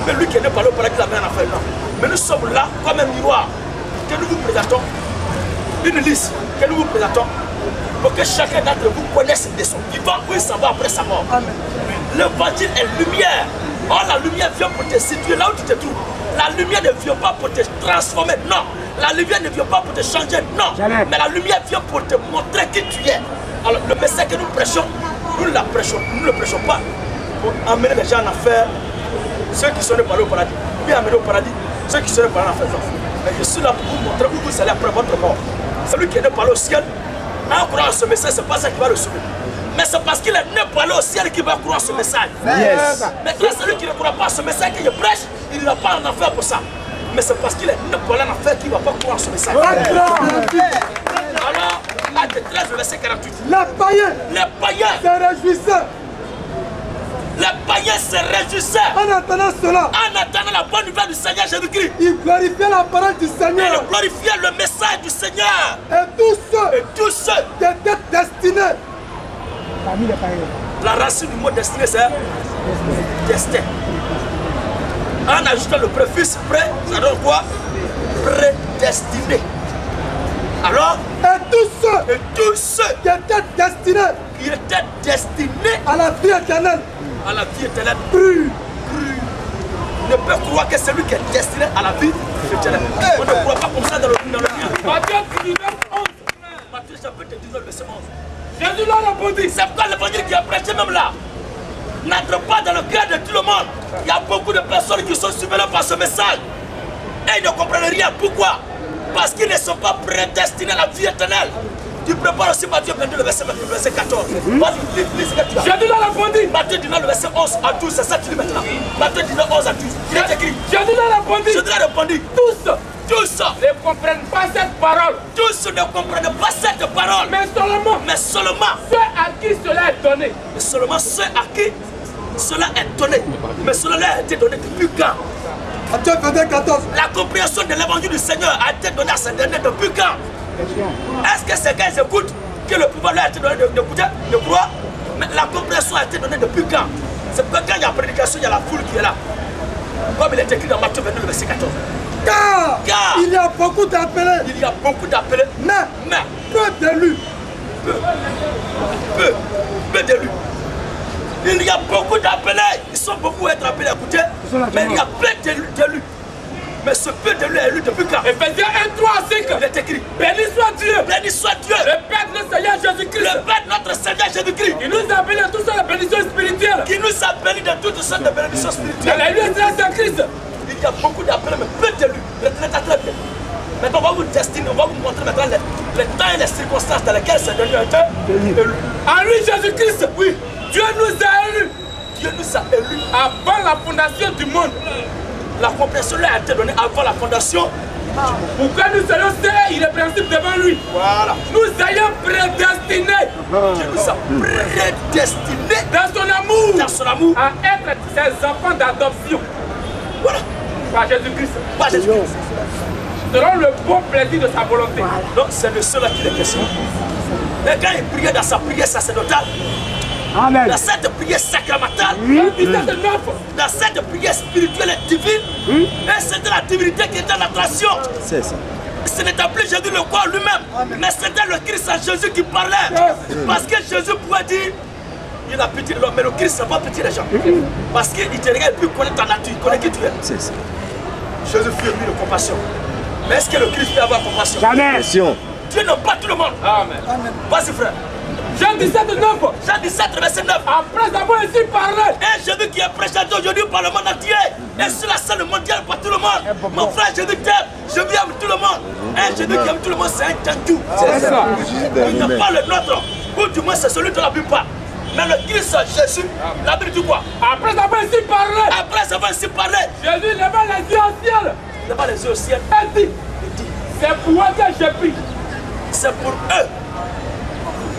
Mais lui qui est né pour aller au paradis, l'amener en affaire. Non. Mais nous sommes là comme un miroir que nous vous présentons. Une liste que nous vous présentons pour que chacun d'entre vous connaisse de son vivant où il s'en va après sa mort. L'évangile est lumière. Oh, la lumière vient pour te situer là où tu te trouves. La lumière ne vient pas pour te transformer, non. La lumière ne vient pas pour te changer, non. Jamais. Mais la lumière vient pour te montrer qui tu es. Alors le message que nous prêchons, nous ne le prêchons pas pour amener les gens en affaire, ceux qui sont par le paradis, bien amener au paradis, ceux qui sont par en affaire. Mais je suis là pour vous montrer où vous allez après votre mort. Celui qui est né par le ciel, en croyant ce message, ce n'est pas ça qui va le sauver. Mais c'est parce qu'il est né pour aller au ciel qu'il va croire ce message. Yes. Maintenant, celui qui ne croit pas ce message que je prêche, il n'a pas en affaire pour ça. Mais c'est parce qu'il est né pour aller en affaire qu'il ne va pas croire ce message. Alors, acte 13, verset 48. Les païens se réjouissaient. Les païens se réjouissaient. En attendant cela, en attendant la bonne nouvelle du Seigneur Jésus-Christ. Ils glorifiaient la parole du Seigneur. Ils glorifiaient le message du Seigneur. Et tous ceux qui étaient destinés. Parmi les païens. La racine du mot destiné, c'est destin. En ajoutant le préfixe pré, ça donne quoi? Prédestiné. Alors, et tous ceux qui étaient destinés à la vie éternelle. À la vie éternelle. Cru. Ne peut croire que celui qui est destiné à la vie éternelle. On ne croit pas comme ça dans le livre. Matthieu 19, 11. Matthieu chapitre 19, verset 11. Jésus leur répondit. C'est pourquoi l'évangile qui est prêché même là n'entre pas dans le cœur de tout le monde. Il y a beaucoup de personnes qui sont submergées par ce message. Et ils ne comprennent rien. Pourquoi? Parce qu'ils ne sont pas prédestinés à la vie éternelle. Tu prépares aussi Matthieu 22, le verset 14. Vas-y, lis ce que tu as. Jésus leur répondit. Matthieu 19, le verset 11 à 12, c'est ça que tu lis maintenant. Matthieu 19, 11 à 12. Il est écrit. Jésus leur répondit. Jésus leur répondit. Tous ne comprennent pas cette parole. Tous ne comprennent pas cette parole. Mais seulement ceux à qui cela est donné. Mais seulement ceux à qui cela est donné. Mais cela a été donné depuis quand? Matthieu 22, 14. La compréhension de l'évangile du Seigneur a été donnée à ces derniers depuis quand? Est-ce que ces gars écoutent que le pouvoir leur a été donné d'écouter, de croire? Mais la compréhension a été donnée depuis quand? C'est pourquoi quand il y a la prédication, il y a la foule qui est là. Comme il est écrit dans Matthieu 22, verset 14. Car il y a beaucoup d'appelés. Il y a beaucoup d'appelés. Mais peu d'élus. Peu d'élus. Il y a beaucoup d'appelés. Ils sont beaucoup à être appelés, écoutez. Mais il y a peu d'élus. Mais ce peu d'élus est élu depuis quand? Ephésiens 1, 3 à 5. Il est écrit. Béni soit Dieu. Béni soit Dieu. Le Père de notre Seigneur Jésus-Christ. Le Père de notre Seigneur Jésus-Christ. Il nous a bénis de toutes sortes de bénédictions spirituelles. Qui nous a bénis de toutes sortes de bénédictions Dans spirituelles. la lutte de Christ. Il y a beaucoup d'appelés, mais peu d'élus. Retenez ça très bien. Maintenant, on va vous destiner, on va vous montrer maintenant les temps et les circonstances dans lesquelles c'est devenu un temps élu. En lui, Jésus-Christ, oui, Dieu nous a élus. Dieu nous a élus avant la fondation du monde. La compréhension lui a été donnée avant la fondation. Pourquoi nous soyons faits irrépréhensibles devant lui? Voilà. Nous ayons prédestinés. Dieu nous a prédestinés dans son amour à être ses enfants d'adoption. Voilà. Par Jésus-Christ. Par Jésus-Christ. Selon le bon plaisir de sa volonté. Donc c'est de cela qu'il est question. Et quand il priait dans sa prière sacerdotale, Amen. Dans cette prière sacramentale, dans cette prière spirituelle et divine, et c'était la divinité qui était en attraction. C'est ça. Ce n'était plus Jésus le corps lui-même, mais c'était le Christ en Jésus qui parlait. Parce que Jésus pouvait dire, il a pitié de l'homme, mais le Christ n'a pas pitié des gens. Parce qu'il te regarde, il connaît ta nature, il connaît qui tu es. C'est ça. Jésus fut ému de compassion. Mais est-ce que le Christ peut avoir compassion? Jamais. Dieu n'aime pas tout le monde. Amen. Vas-y frère. Jean 17, 9. Jean 17, verset 9. Après avoir ainsi parlé. Et Jésus qui est prêché aujourd'hui par le monde entier. Et sur la scène mondiale par tout le monde. Mon frère, Jésus t'aime. Jésus aime tout le monde. Et Jésus qui aime tout le monde, c'est un tantôt. C'est ça. Il n'est pas le nôtre. Ou du moins, c'est celui de la Bible pas. Mais le Christ, Jésus, la Bible dit quoi? Après avoir ainsi parlé. Après avoir ainsi parlé. Jésus leva les yeux au ciel. Il leva les yeux au ciel. Il dit, c'est pour eux que j'ai pris. C'est pour eux.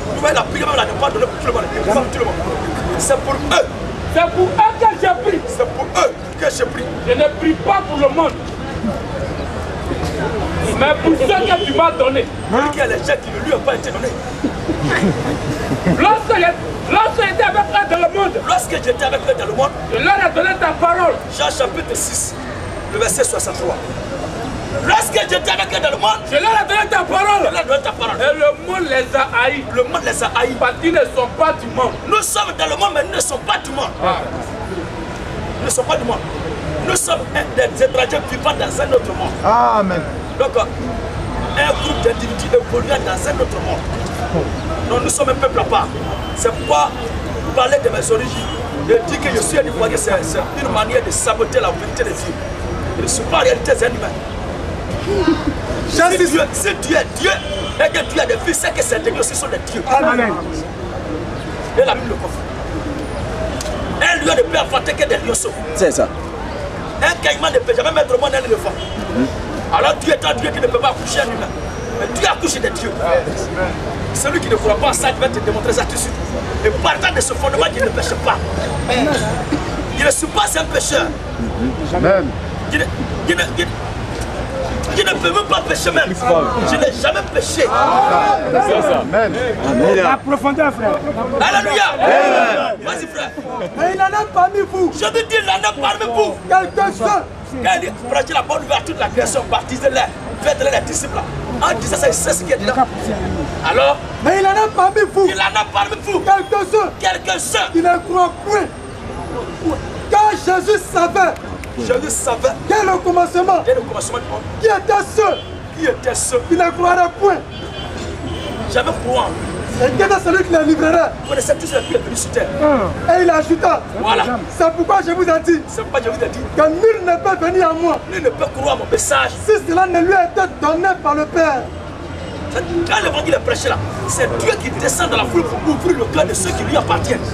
Vous voyez, la prière même là n'est pas donnée pour tout le monde. C'est pour eux. C'est pour eux que j'ai pris. C'est pour eux que j'ai pris. Je ne prie pas pour le monde. Mais pour ceux que tu m'as donné. Il y a les gens qui ne lui ont pas été donnés. Lorsque j'étais avec eux dans le monde. Lorsque j'étais avec eux dans le monde. Je leur ai donné ta parole. Jean chapitre 6, le verset 63. Lorsque j'étais avec eux dans le monde, je leur ai donné ta parole. Je leur ai donné ta parole. Et le monde les a haïs. Le monde les a haïs. Parce qu'ils ne sont pas du monde. Nous sommes dans le monde, mais nous ne sommes pas du monde. Nous ne sommes pas du monde. Nous sommes des étrangers vivant dans un autre monde. Amen. Donc, un groupe d'individus évoluant dans un autre monde. Donc, nous sommes un peuple à part. C'est pourquoi parler de mes origines, de dire que je suis un Ivoirien, c'est une manière de saboter la vérité de Dieu. Je ne suis pas en réalité un humain. Si Dieu est Dieu et que Dieu a des fils, c'est que ces dieux aussi sont des dieux. Amen. Et la Bible le confirme. Un lion ne peut affronter que des lionceaux. C'est ça. Un caïman ne peut jamais mettre au monde un éléphant. Alors Dieu est un Dieu qui ne peut pas accoucher un humain. Mais Dieu accouche des dieux. Celui qui ne croit pas en ça, il va te démontrer ça tout de suite. Et partant de ce fondement, il ne pêche pas. Il ne suis pas un pécheur. Amen. Je ne peux même pas pécher même. Je n'ai jamais péché. Amen. Amen. La profondeur, frère. Alléluia. Vas-y, frère. Mais il en a parmi vous. Je veux dire, il en a parmi vous. Quelques-uns. Quand il prêchez la bonne nouvelle à toute la création, baptisez-les, faites-les les disciples. En disant ça, il sait ce qui est dedans. Alors, mais il en a parmi vous. Il en a parmi vous. Quelques-uns. Qui ne croient point. Car Jésus savait. Jésus savait. Dès le commencement. Dès le commencement du monde. Qui étaient ceux qui ne croiraient point. Jamais croire. Et qui était celui qui les livrerait. Vous connaissez tous les qui est venu sur terre. Et il ajouta. Voilà. C'est pourquoi je vous ai dit. C'est pourquoi je vous ai dit. Que nul ne peut venir à moi. Nul ne peut croire mon message. Si cela ne lui a été donné par le Père. Quand l'évangile est prêché là, c'est Dieu qui descend dans la foule pour ouvrir le cœur de ceux qui lui appartiennent.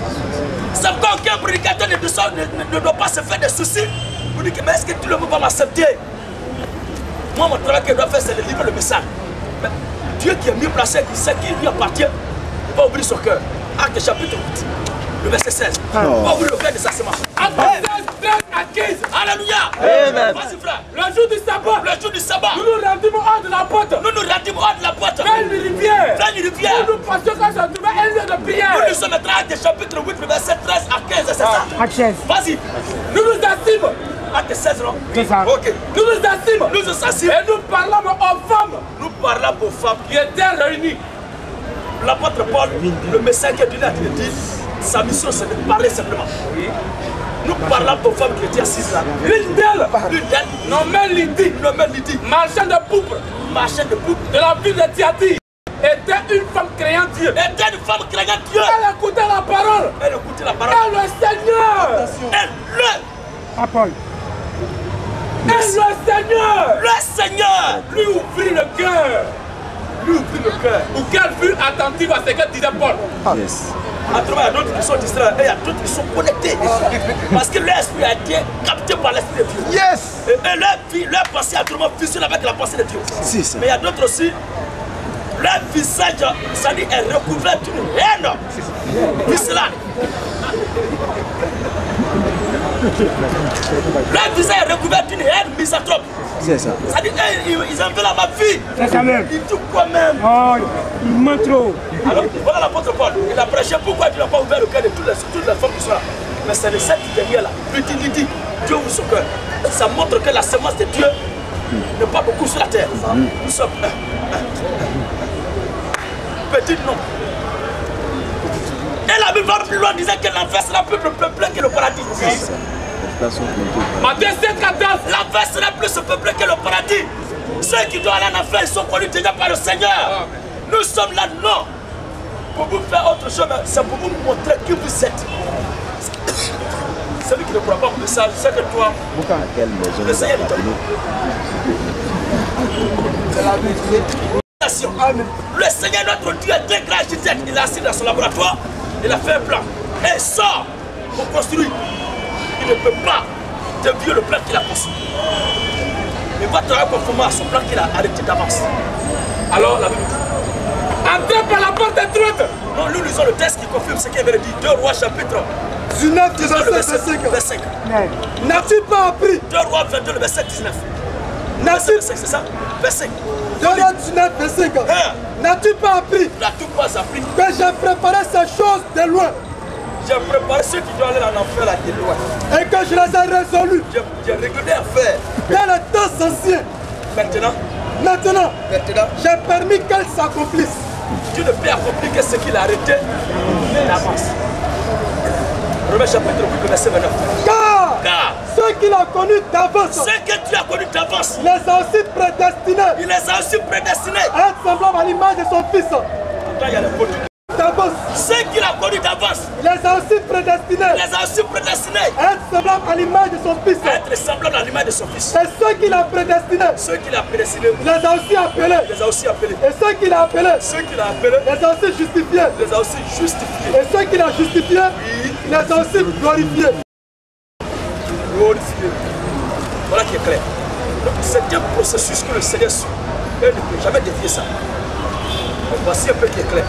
C'est pourquoi aucun prédicateur ne doit pas se faire des soucis pour dire que mais est-ce que tout le monde va m'accepter? Moi, mon travail que je dois faire, c'est de livrer le message. Mais Dieu qui est mieux placé, qui sait qui lui appartient, il va ouvrir son cœur. Acte chapitre 8, le verset 16. Il va ouvrir le cœur de sa semence. Alléluia. Vas-y frère. Le jour du sabbat. Le jour du sabbat. Nous nous rendîmes hors de la porte. Nous nous rendîmes hors de la porte. Vers une rivière. Vers une rivière. Nous nous pensions qu'à se trouver un lieu de prière. Nous sommes Acte chapitre 8, verset 13 à 15, c'est ça? Acte 16. Vas-y. Nous nous assîmes. Acte 16, non? C'est ça. Ok. Nous nous assîmes. Nous nous assîmes. Et nous parlons aux femmes. Nous parlons aux femmes Qui étaient réunies. L'apôtre Paul, le messager qui est venu à te dire, sa mission c'est de parler simplement. Nous parlons aux femmes qui étaient assises là. L'une d'elles, nommée Lydie, marchand de poupe, de la ville de Thyatire, était une femme craignant Dieu. Était une femme craignant Dieu. Elle écoutait la parole. Elle écoutait la parole. Et le Seigneur. Et Paul. Et le Seigneur lui ouvrit le cœur. Pour qu'elle fût attentive à ce que disait Paul. Autrement, il y a d'autres qui sont distraits et il y a d'autres qui sont connectés. Parce que leur esprit a été capté par l'esprit de Dieu. Yes. Et leur pensée a autrement fusionné avec la pensée de Dieu. Mais il y a d'autres aussi, leur visage, ça dit, est recouvert d'une haine. Puis cela. Leur visage est recouvert d'une haine misanthrope. C'est ça. Ça dit, ils en veulent à ma vie. C'est ça même. Ils tuent quoi même. Oh, il ment trop. Alors, voilà l'apôtre Paul. Il a prêché pourquoi tu n'as pas ouvert le cœur de toutes les femmes qui sont là. Mais c'est le 7 dernier là. Lydie, Dieu ouvre son cœur. Ça montre que la semence de Dieu n'est pas beaucoup sur la terre. Nous sommes petit nom. Et la Bible va plus loin, disant que l'enfer sera plus peuplé que le paradis. Matthieu 7, 14. L'enfer sera plus peuplé que le paradis. Ceux qui doivent aller en enfer, ils sont connus déjà par le Seigneur. Nous sommes là, non. Pour vous faire autre chose, c'est pour vous montrer qui vous êtes. Celui qui ne croit pas au message, c'est que toi, le Seigneur est toi. Le Seigneur, notre Dieu, est très grand architecte. Il est assis dans son laboratoire, il a fait un plan. Et il sort pour construire. Il ne peut pas dévier le plan qu'il a construit. Il va travailler conformément à son plan qu'il a arrêté d'avance. Alors, la Bible dit, entrez par la porte étroite. Non, nous lisons le texte qui confirme ce qu'il avait dit. 2 Rois chapitre 19, verset 5. N'as-tu pas appris? 2 Rois 22, le verset 19. N'as-tu c'est ça? Verset 5. 2 Rois 19, verset 5. N'as-tu pas appris? N'as-tu pas appris que j'ai préparé ces choses de loin? J'ai préparé ceux qui doivent aller en enfer là de loin. Et que je les ai résolus. J'ai réglé à faire. Dans les temps anciens. Maintenant, j'ai permis qu'elles s'accomplissent. Dieu ne peut accomplir que ce qu'il a arrêté d'avance. Romains chapitre 8, verset 29. Car ceux qu'il a connus d'avance, ceux que tu as connus d'avance, il les a aussi prédestinés. Il les a aussi prédestinés à être semblables à l'image de son fils. Pourtant, il y a les potes. Ceux qu'il a connus d'avance, il les a aussi prédestinés. Il les a aussi prédestinés à être semblables à l'image de son fils. À être semblables à l'image de son fils. Et ceux qu'il a prédestinés, il les a aussi appelés. Les a aussi appelés. Et ceux qu'il a appelés, les a aussi justifiés. Les a aussi justifiés. Et ceux qu'il a justifiés, il les a aussi glorifiés. Voilà qui est clair. C'est un processus que le Seigneur suit. Il ne peut jamais dévier ça. Mais voici un peu qui est clair.